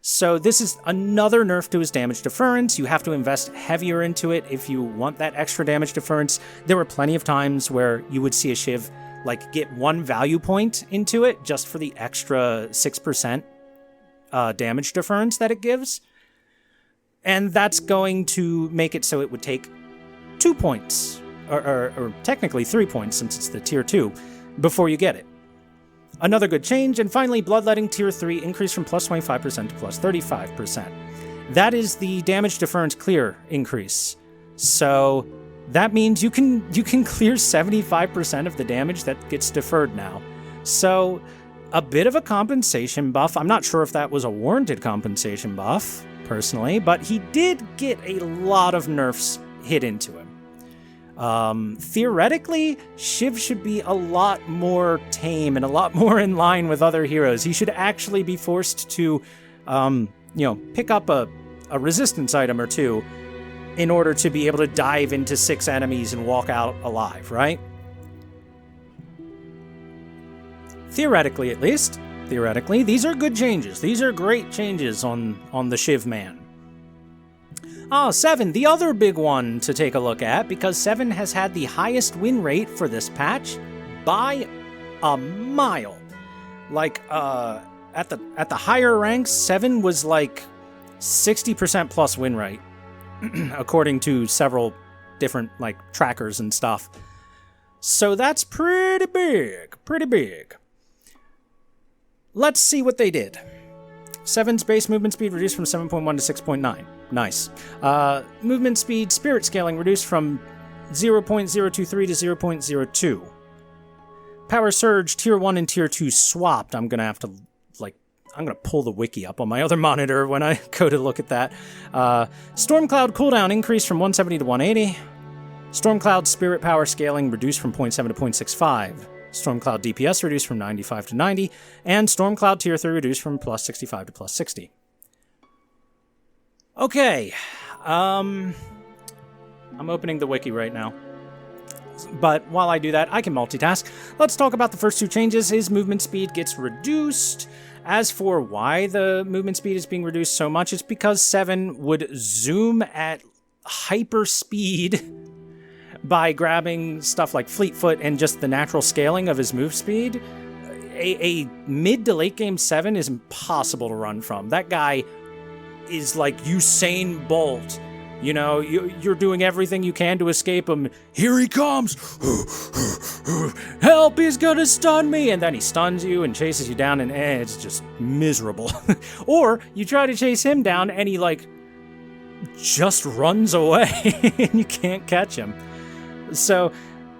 So this is another nerf to his damage deference. You have to invest heavier into it if you want that extra damage deference. There were plenty of times where you would see a Shiv get one value point into it just for the extra 6% damage deference that it gives. And that's going to make it so it would take 2 points, or technically 3 points since it's the Tier 2, before you get it. Another good change, and finally, Bloodletting Tier 3 increased from plus 25% to plus 35%. That is the damage deference clear increase. So that means you can clear 75% of the damage that gets deferred now. So a bit of a compensation buff. I'm not sure if that was a warranted compensation buff, personally, but he did get a lot of nerfs hit into him. Theoretically, Shiv should be a lot more tame and a lot more in line with other heroes. He should actually be forced to, pick up a resistance item or two in order to be able to dive into 6 enemies and walk out alive, right? Theoretically, at least. Theoretically, these are good changes. These are great changes on the Shiv man. 7, the other big one to take a look at, because 7 has had the highest win rate for this patch by a mile. At the higher ranks, 7 was 60% plus win rate, according to several different trackers and stuff. So that's pretty big. Let's see what they did. 7's base movement speed reduced from 7.1 to 6.9. Nice. Movement speed spirit scaling reduced from 0.023 to 0.02. Power surge Tier 1 and Tier 2 swapped. I'm gonna pull the wiki up on my other monitor when I go to look at that. Stormcloud cooldown increased from 170 to 180. Stormcloud spirit power scaling reduced from 0.7 to 0.65. Stormcloud DPS reduced from 95 to 90, and Stormcloud Tier 3 reduced from plus 65 to plus 60. Okay, I'm opening the wiki right now. But while I do that, I can multitask. Let's talk about the first 2 changes. His movement speed gets reduced. As for why the movement speed is being reduced so much, it's because 7 would zoom at hyper speed by grabbing stuff like Fleetfoot and just the natural scaling of his move speed. A mid to late game 7 is impossible to run from. That guy is like Usain Bolt. You know, you're doing everything you can to escape him. Here he comes! Help, he's gonna stun me! And then he stuns you and chases you down, and it's just miserable. Or you try to chase him down and he just runs away and you can't catch him. So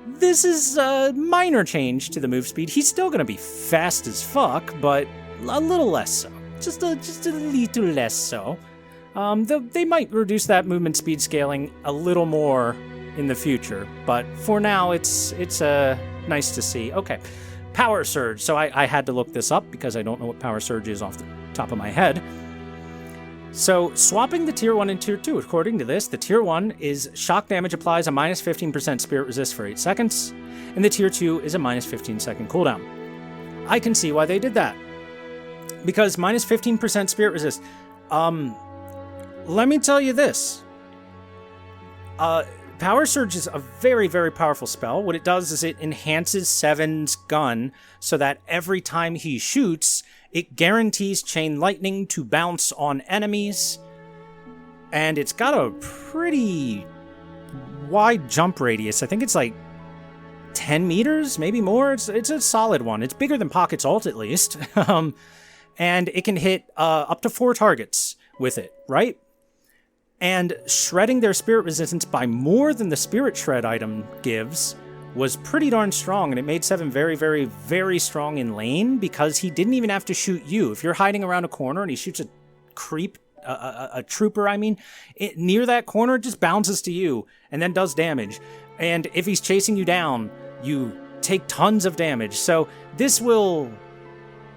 this is a minor change to the move speed. He's still going to be fast as fuck, but a little less so. just a little less so. They might reduce that movement speed scaling a little more in the future, but for now, it's nice to see. Okay, Power Surge. So I had to look this up because I don't know what Power Surge is off the top of my head. So swapping the Tier 1 and Tier 2, according to this, the Tier 1 is shock damage applies a minus 15% spirit resist for 8 seconds, and the Tier 2 is a minus 15 second cooldown. I can see why they did that. Because minus 15% spirit resist. Let me tell you this. Power Surge is a very, very powerful spell. What it does is it enhances Seven's gun so that every time he shoots, it guarantees Chain Lightning to bounce on enemies. And it's got a pretty wide jump radius. I think it's like 10 meters, maybe more. It's a solid one. It's bigger than Pocket's ult, at least. And it can hit up to 4 targets with it, right? And shredding their spirit resistance by more than the Spirit Shred item gives was pretty darn strong, and it made Seven very, very, very strong in lane because he didn't even have to shoot you. If you're hiding around a corner and he shoots a trooper, near that corner, it just bounces to you and then does damage. And if he's chasing you down, you take tons of damage. So this will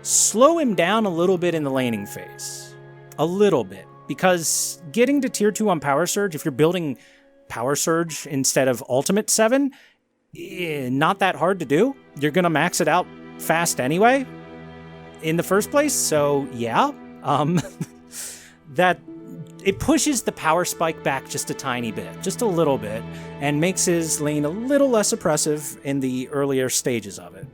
slow him down a little bit in the laning phase. A little bit. Because getting to Tier 2 on Power Surge, if you're building Power Surge instead of Ultimate 7, not that hard to do. You're going to max it out fast anyway in the first place. So, yeah. That it pushes the power spike back just a tiny bit, just a little bit, and makes his lane a little less oppressive in the earlier stages of it.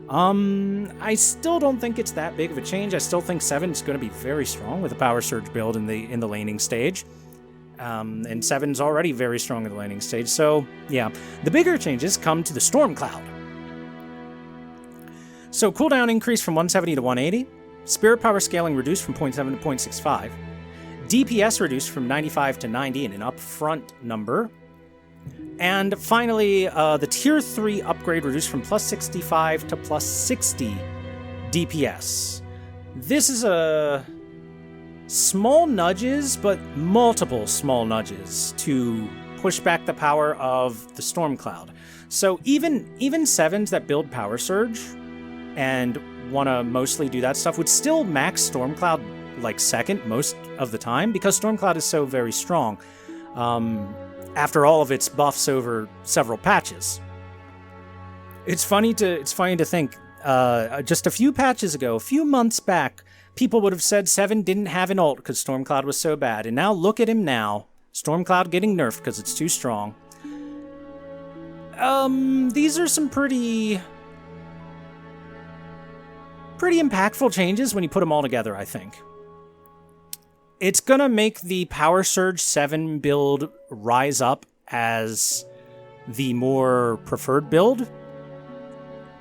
I still don't think it's that big of a change. I still think 7's going to be very strong with a Power Surge build in the laning stage. And 7's already very strong in the laning stage. So, yeah. The bigger changes come to the Storm Cloud. So, cooldown increased from 170 to 180. Spirit power scaling reduced from 0.7 to 0.65. DPS reduced from 95 to 90 in an upfront number. And finally, the Tier 3 upgrade reduced from plus 65 to plus 60 DPS. This is a small nudges, but multiple small nudges to push back the power of the Storm Cloud. So even 7s that build Power Surge and want to mostly do that stuff would still max Storm Cloud like second most of the time because Storm Cloud is so very strong. After all of its buffs over several patches. It's funny to think, just a few patches ago, a few months back, people would have said 7 didn't have an ult because Stormcloud was so bad. And now look at him now. Stormcloud getting nerfed because it's too strong. These are some pretty impactful changes when you put them all together, I think. It's going to make the Power Surge 7 build rise up as the more preferred build.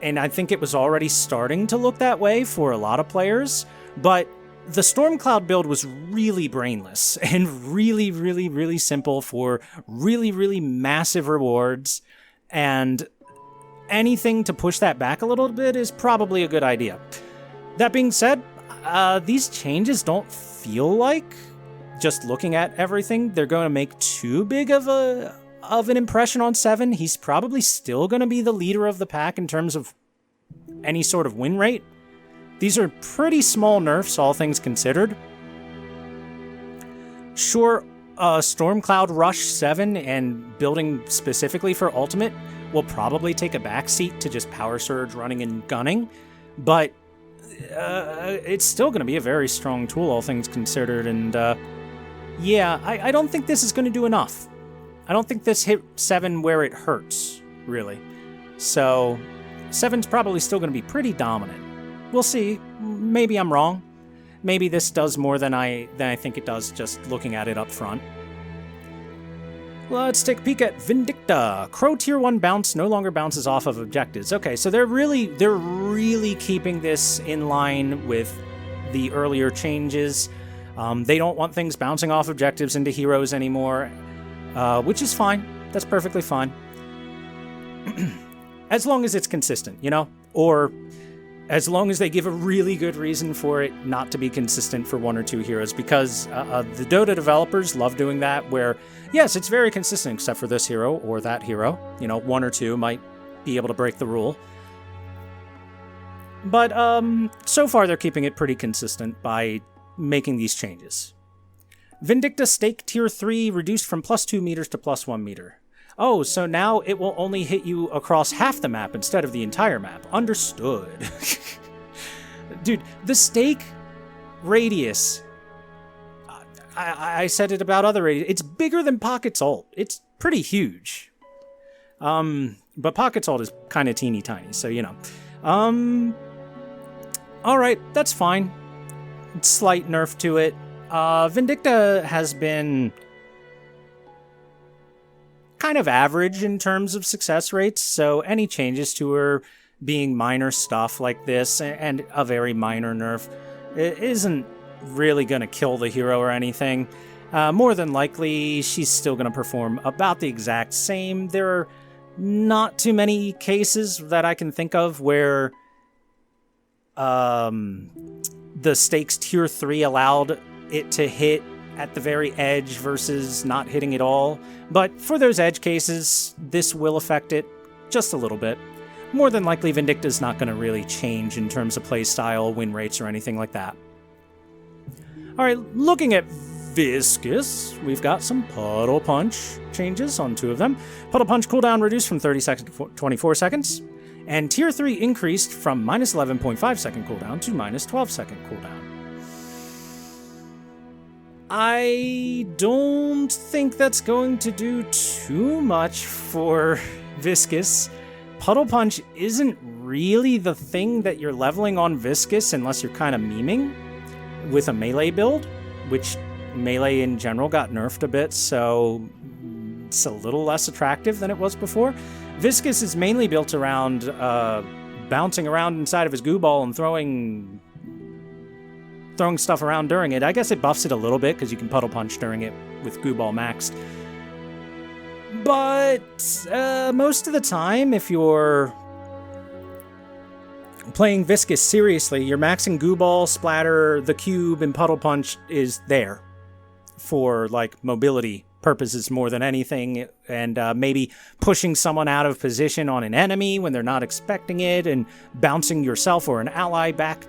And I think it was already starting to look that way for a lot of players. But the Stormcloud build was really brainless and really, really, really simple for really, really massive rewards. And anything to push that back a little bit is probably a good idea. That being said, these changes don't feel like, just looking at everything, they're going to make too big of an impression on 7. He's probably still going to be the leader of the pack in terms of any sort of win rate. These are pretty small nerfs, all things considered. Sure, Stormcloud Rush 7 and building specifically for Ultimate will probably take a backseat to just Power Surge running and gunning, but it's still going to be a very strong tool, all things considered, and yeah, I don't think this is going to do enough. I don't think this hit 7 where it hurts, really. So, 7's probably still going to be pretty dominant. We'll see. Maybe I'm wrong. Maybe this does more than I think it does just looking at it up front. Let's take a peek at Vindicta. Crow Tier 1 bounce no longer bounces off of objectives. Okay, so they're really keeping this in line with the earlier changes. They don't want things bouncing off objectives into heroes anymore, which is fine. That's perfectly fine. As long as it's consistent, you know? Or as long as they give a really good reason for it not to be consistent for one or two heroes, because the Dota developers love doing that, where, yes, it's very consistent except for this hero or that hero. You know, one or two might be able to break the rule. But so far they're keeping it pretty consistent by making these changes. Vindicta Stake Tier 3 reduced from +2 meters to +1 meter. Oh, so now it will only hit you across half the map instead of the entire map. Understood. Dude, the stake radius, I said it about other radius, it's bigger than Pocket's ult. It's pretty huge. But Pocket's ult is kind of teeny tiny, so you know. Alright, that's fine. Slight nerf to it. Vindicta has been kind of average in terms of success rates, so any changes to her being minor stuff like this, and a very minor nerf, it isn't really going to kill the hero or anything. More than likely, she's still going to perform about the exact same. There are not too many cases that I can think of where the stakes tier 3 allowed it to hit at the very edge versus not hitting at all. But for those edge cases, this will affect it just a little bit. More than likely, Vindicta's not going to really change in terms of playstyle, win rates, or anything like that. Alright, looking at Viscous, we've got some Puddle Punch changes on two of them. Puddle Punch cooldown reduced from 30 seconds to 24 seconds. And Tier 3 increased from minus 11.5 second cooldown to minus 12 second cooldown. I don't think that's going to do too much for Viscous. Puddle Punch isn't really the thing that you're leveling on Viscous unless you're kind of memeing with a melee build, which melee in general got nerfed a bit, so it's a little less attractive than it was before. Viscous is mainly built around bouncing around inside of his goo ball and throwing stuff around during it. I guess it buffs it a little bit because you can Puddle Punch during it with goo ball maxed. But most of the time, if you're playing Viscous seriously, you're maxing goo ball, splatter, the cube, and Puddle Punch is there for like mobility purposes more than anything, and maybe pushing someone out of position on an enemy when they're not expecting it, and bouncing yourself or an ally back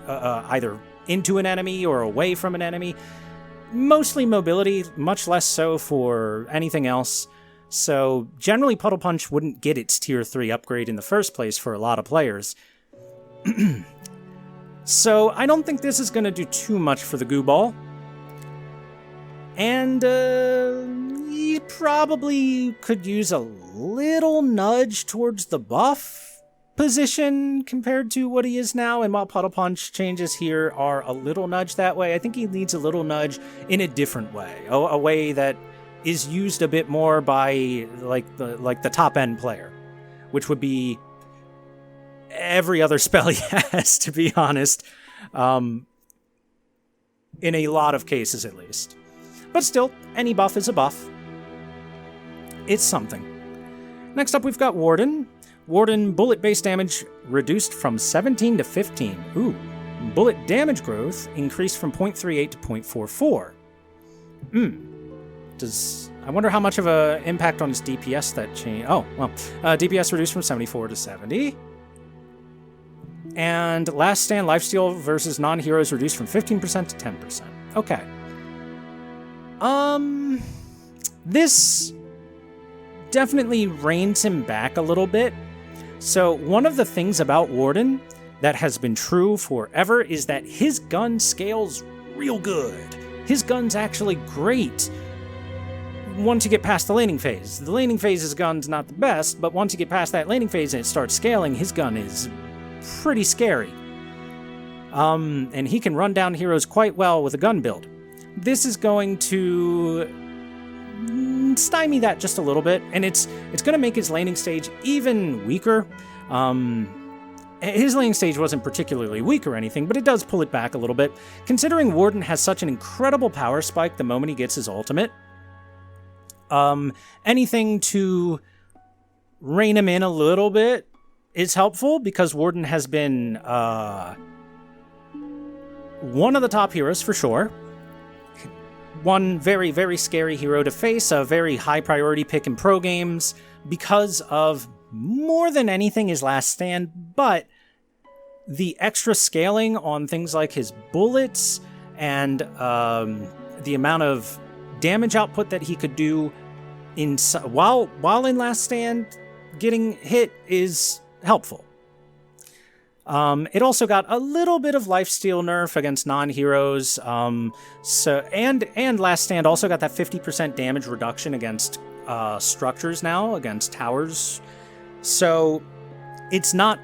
either into an enemy or away from an enemy. Mostly mobility, much less so for anything else. So generally Puddle Punch wouldn't get its tier 3 upgrade in the first place for a lot of players. So I don't think this is going to do too much for the goo ball. And you probably could use a little nudge towards the buff position compared to what he is now. And while Puddle Punch changes here are a little nudge that way, I think he needs a little nudge in a different way. A way that is used a bit more by like the top end player, which would be every other spell he has, to be honest. In a lot of cases, at least. But still, any buff is a buff. It's something. Next up, we've got Warden. Warden bullet base damage reduced from 17 to 15. Ooh. Bullet damage growth increased from 0.38 to 0.44. I wonder how much of an impact on his DPS that changed. Oh, well. DPS reduced from 74 to 70. And last stand lifesteal versus non-heroes reduced from 15% to 10%. Okay. This definitely reins him back a little bit. So one of the things about Warden that has been true forever is that his gun scales real good. His gun's actually great once you get past the laning phase. The laning phase, his gun's not the best, but once you get past that laning phase and it starts scaling, his gun is pretty scary. And he can run down heroes quite well with a gun build. This is going to stymie that just a little bit, and it's going to make his laning stage even weaker. His laning stage wasn't particularly weak or anything, but it does pull it back a little bit. Considering Warden has such an incredible power spike the moment he gets his ultimate, anything to rein him in a little bit is helpful because Warden has been one of the top heroes for sure. One very, very scary hero to face, a very high priority pick in pro games because of more than anything his last stand, but the extra scaling on things like his bullets and the amount of damage output that he could do while in last stand getting hit is helpful. It also got a little bit of lifesteal nerf against non-heroes. And Last Stand also got that 50% damage reduction against structures now, against towers. So it's not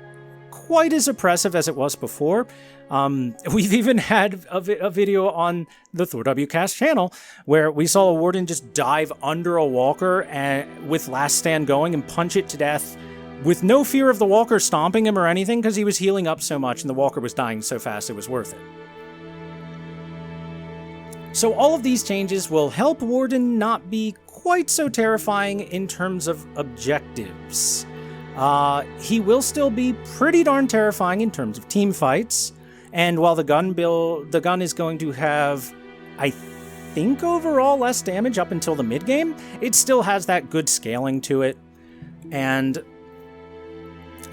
quite as oppressive as it was before. We've even had a video on the ThorW Cast channel where we saw a Warden just dive under a walker and with Last Stand going and punch it to death with no fear of the walker stomping him or anything because he was healing up so much and the walker was dying so fast it was worth it. So all of these changes will help Warden not be quite so terrifying in terms of objectives. He will still be pretty darn terrifying in terms of team fights, and while the gun is going to have, I think, overall less damage up until the mid-game, it still has that good scaling to it, and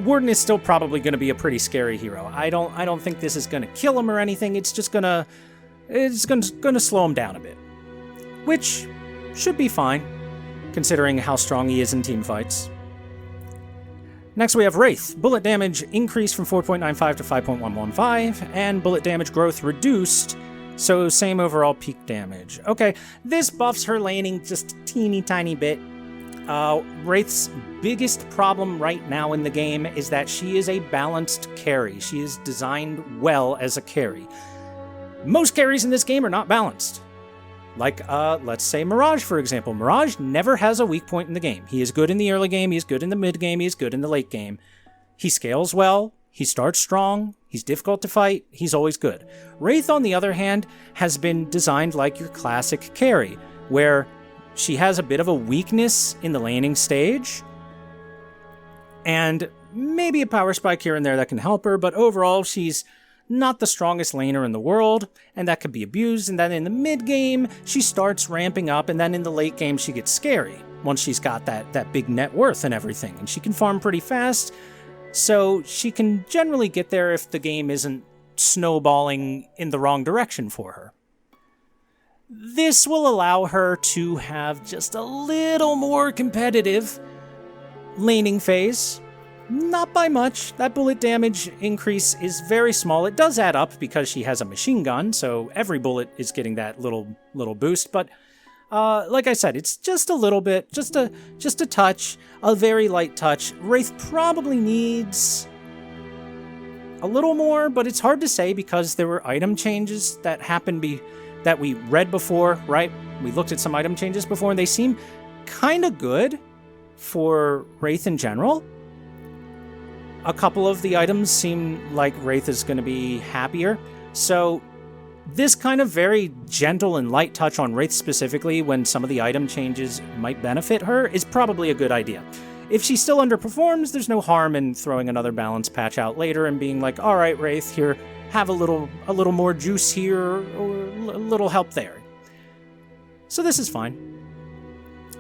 Warden is still probably going to be a pretty scary hero. I don't think this is going to kill him or anything. It's just going to slow him down a bit, which should be fine, considering how strong he is in team fights. Next we have Wraith. Bullet damage increased from 4.95 to 5.115, and bullet damage growth reduced, so same overall peak damage. Okay, this buffs her laning just a teeny tiny bit. Wraith's biggest problem right now in the game is that she is a balanced carry. She is designed well as a carry. Most carries in this game are not balanced. Like, let's say Mirage, for example. Mirage never has a weak point in the game. He is good in the early game, he is good in the mid game, he is good in the late game. He scales well, he starts strong, he's difficult to fight, he's always good. Wraith, on the other hand, has been designed like your classic carry, where she has a bit of a weakness in the laning stage, and maybe a power spike here and there that can help her, but overall she's not the strongest laner in the world, and that could be abused, and then in the mid-game, she starts ramping up, and then in the late game, she gets scary, once she's got that big net worth and everything, and she can farm pretty fast, so she can generally get there if the game isn't snowballing in the wrong direction for her. This will allow her to have just a little more competitive laning phase. Not by much. That bullet damage increase is very small. It does add up because she has a machine gun, so every bullet is getting that little boost, but like I said, it's just a little bit, just a touch, a very light touch. Wraith probably needs a little more, but it's hard to say because there were item changes that happened that we read before, right? We looked at some item changes before, and they seem kind of good for Wraith in general. A couple of the items seem like Wraith is going to be happier, so this kind of very gentle and light touch on Wraith specifically when some of the item changes might benefit her is probably a good idea. If she still underperforms, there's no harm in throwing another balance patch out later and being like, all right, Wraith, here, have a little more juice here, or a little help there. So this is fine.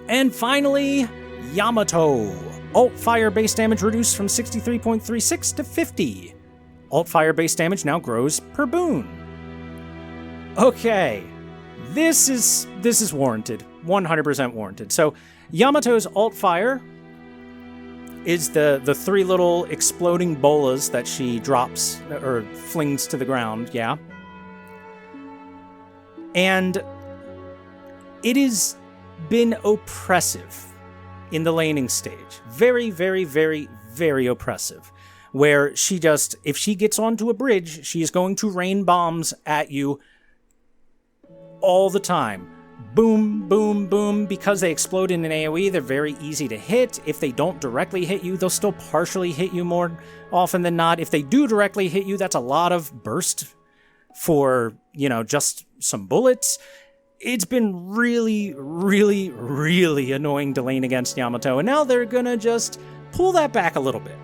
And finally, Yamato. Alt Fire base damage reduced from 63.36 to 50. Alt Fire base damage now grows per boon. Okay, this is warranted, 100% warranted. So Yamato's Alt Fire is the three little exploding bolas that she drops or flings to the ground, yeah. And it has been oppressive in the laning stage. Very, very, very, very oppressive. Where she just, if she gets onto a bridge, she is going to rain bombs at you all the time. Boom, boom, boom. Because they explode in an AoE, they're very easy to hit. If they don't directly hit you, they'll still partially hit you more often than not. If they do directly hit you, that's a lot of burst for, just some bullets. It's been really, really, really annoying to lane against Yamato, and now they're gonna just pull that back a little bit.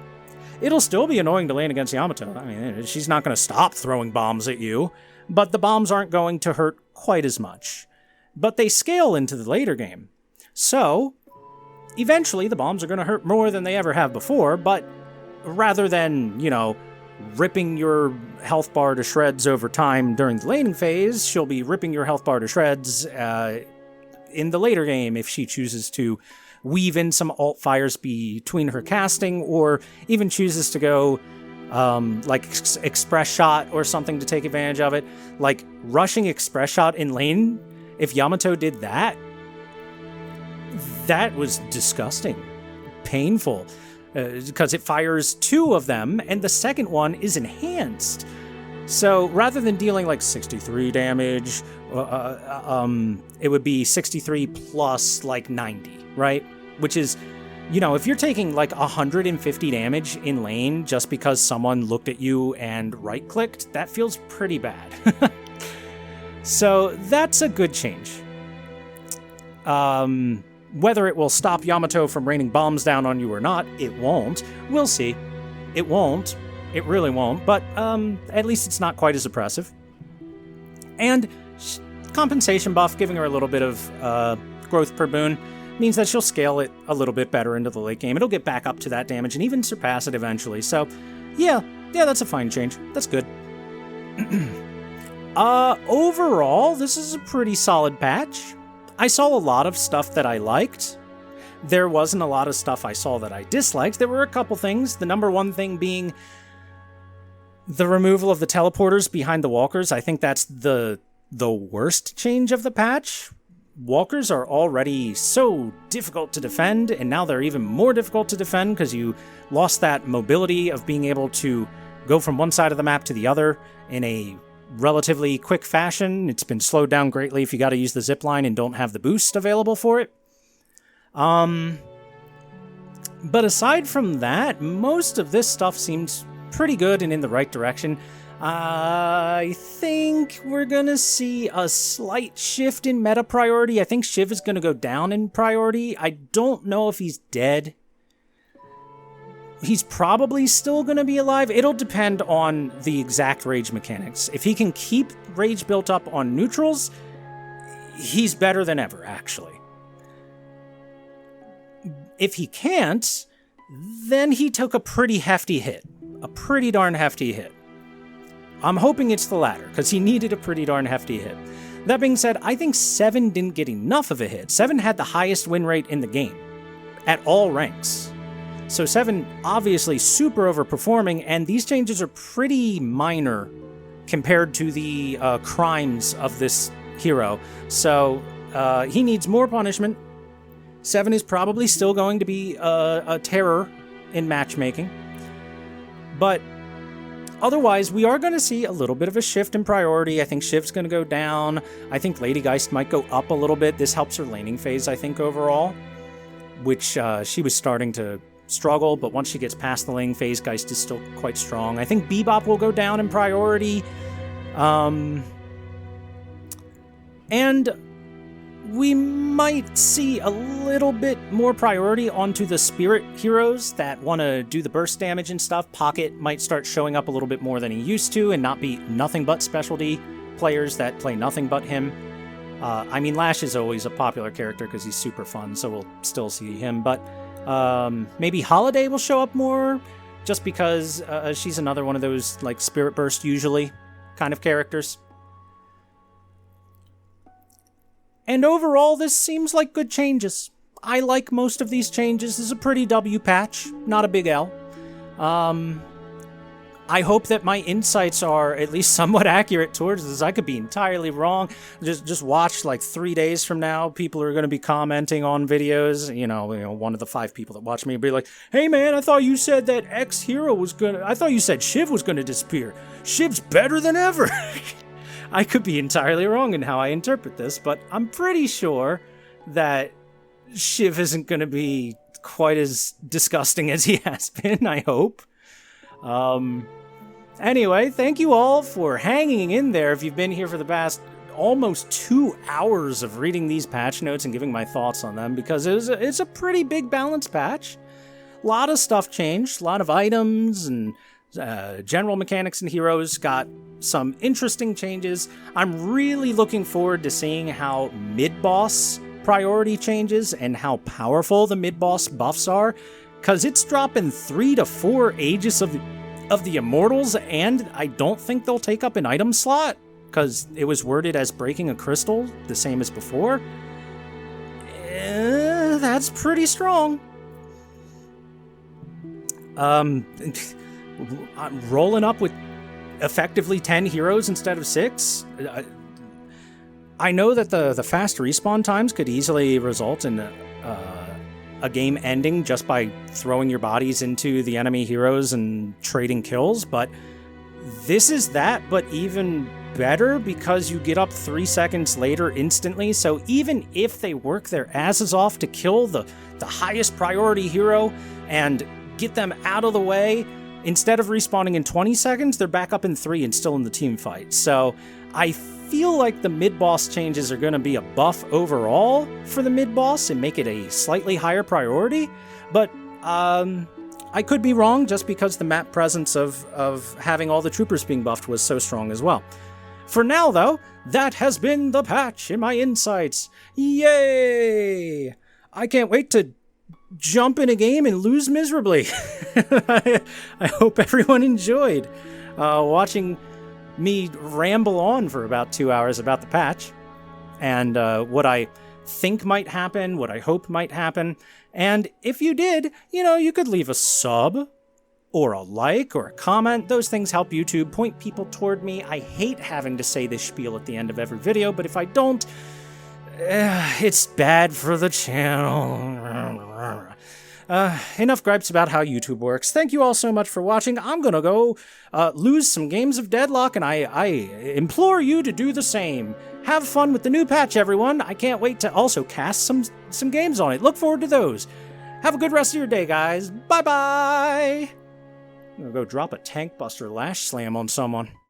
It'll still be annoying to lane against Yamato. I mean, she's not going to stop throwing bombs at you, but the bombs aren't going to hurt quite as much. But they scale into the later game. So, eventually the bombs are going to hurt more than they ever have before, but rather than, ripping your health bar to shreds over time during the laning phase, she'll be ripping your health bar to shreds in the later game if she chooses to weave in some alt fires between her casting, or even chooses to go Express Shot or something to take advantage of it. Like, rushing Express Shot in lane, if Yamato did that, that was disgusting. Painful. Because it fires 2 of them, and the second one is enhanced. So rather than dealing 63 damage, it would be 63 plus 90, right? Which is, if you're taking 150 damage in lane just because someone looked at you and right-clicked, that feels pretty bad. So that's a good change. Whether it will stop Yamato from raining bombs down on you or not, it won't. We'll see. It won't. It really won't, but at least it's not quite as oppressive. And compensation buff, giving her a little bit of growth per boon, means that she'll scale it a little bit better into the late game. It'll get back up to that damage and even surpass it eventually. So, yeah, that's a fine change. That's good. Overall, this is a pretty solid patch. I saw a lot of stuff that I liked. There wasn't a lot of stuff I saw that I disliked. There were a couple things. The number one thing being the removal of the teleporters behind the walkers. I think that's the worst change of the patch. Walkers are already so difficult to defend, and now they're even more difficult to defend because you lost that mobility of being able to go from one side of the map to the other in a relatively quick fashion. It's been slowed down greatly if you got to use the zipline and don't have the boost available for it. But aside from that, most of this stuff seems pretty good and in the right direction. I think we're gonna see a slight shift in meta priority. I think Shiv is gonna go down in priority. I don't know if he's dead. He's probably still going to be alive. It'll depend on the exact rage mechanics. If he can keep rage built up on neutrals, he's better than ever, actually. If he can't, then he took a pretty hefty hit. A pretty darn hefty hit. I'm hoping it's the latter, because he needed a pretty darn hefty hit. That being said, I think 7 didn't get enough of a hit. 7 had the highest win rate in the game, at all ranks. So 7 obviously super overperforming, and these changes are pretty minor compared to the crimes of this hero. So he needs more punishment. 7 is probably still going to be a terror in matchmaking. But otherwise, we are going to see a little bit of a shift in priority. I think Shiv's going to go down. I think Lady Geist might go up a little bit. This helps her laning phase, I think, overall, which she was starting to struggle, but once she gets past the laning phase, Geist is still quite strong. I think Bebop will go down in priority. And we might see a little bit more priority onto the spirit heroes that want to do the burst damage and stuff. Pocket might start showing up a little bit more than he used to and not be nothing but specialty players that play nothing but him. Lash is always a popular character because he's super fun, so we'll still see him, but maybe Holiday will show up more, just because she's another one of those, Spirit Burst usually kind of characters. And overall, this seems like good changes. I like most of these changes. This is a pretty W patch, not a big L. I hope that my insights are at least somewhat accurate towards this. I could be entirely wrong. Just watch 3 days from now. People are going to be commenting on videos. One of the 5 people that watch me will be like, "Hey man, I thought you said that X hero was I thought you said Shiv was gonna disappear. Shiv's better than ever." I could be entirely wrong in how I interpret this, but I'm pretty sure that Shiv isn't gonna be quite as disgusting as he has been, I hope. Anyway, thank you all for hanging in there if you've been here for the past almost 2 hours of reading these patch notes and giving my thoughts on them, because it's a pretty big balance patch. a lot of stuff changed. A lot of items and general mechanics and heroes got some interesting changes. I'm really looking forward to seeing how mid-boss priority changes and how powerful the mid-boss buffs are, because it's dropping 3 to 4 Aegis of the Immortals, and I don't think they'll take up an item slot, because it was worded as breaking a crystal, the same as before. That's pretty strong. I'm rolling up with effectively 10 heroes instead of 6. I know that the fast respawn times could easily result in a game ending just by throwing your bodies into the enemy heroes and trading kills, but this is that, but even better, because you get up 3 seconds later instantly, so even if they work their asses off to kill the highest priority hero and get them out of the way, instead of respawning in 20 seconds, they're back up in 3 and still in the team fight. So I feel like the mid-boss changes are going to be a buff overall for the mid-boss and make it a slightly higher priority, but I could be wrong just because the map presence of having all the troopers being buffed was so strong as well. For now, though, that has been the patch and my insights. Yay! I can't wait to jump in a game and lose miserably. I hope everyone enjoyed watching me ramble on for about 2 hours about the patch and what I think might happen, what I hope might happen. And if you did, you could leave a sub or a like or a comment. Those things help YouTube point people toward me. I hate having to say this spiel at the end of every video, but if I don't, it's bad for the channel. Enough gripes about how YouTube works. Thank you all so much for watching. I'm gonna go lose some games of Deadlock, and I implore you to do the same. Have fun with the new patch, everyone. I can't wait to also cast some games on it. Look forward to those. Have a good rest of your day, guys. Bye-bye! I'm gonna go drop a Tank Buster Lash Slam on someone.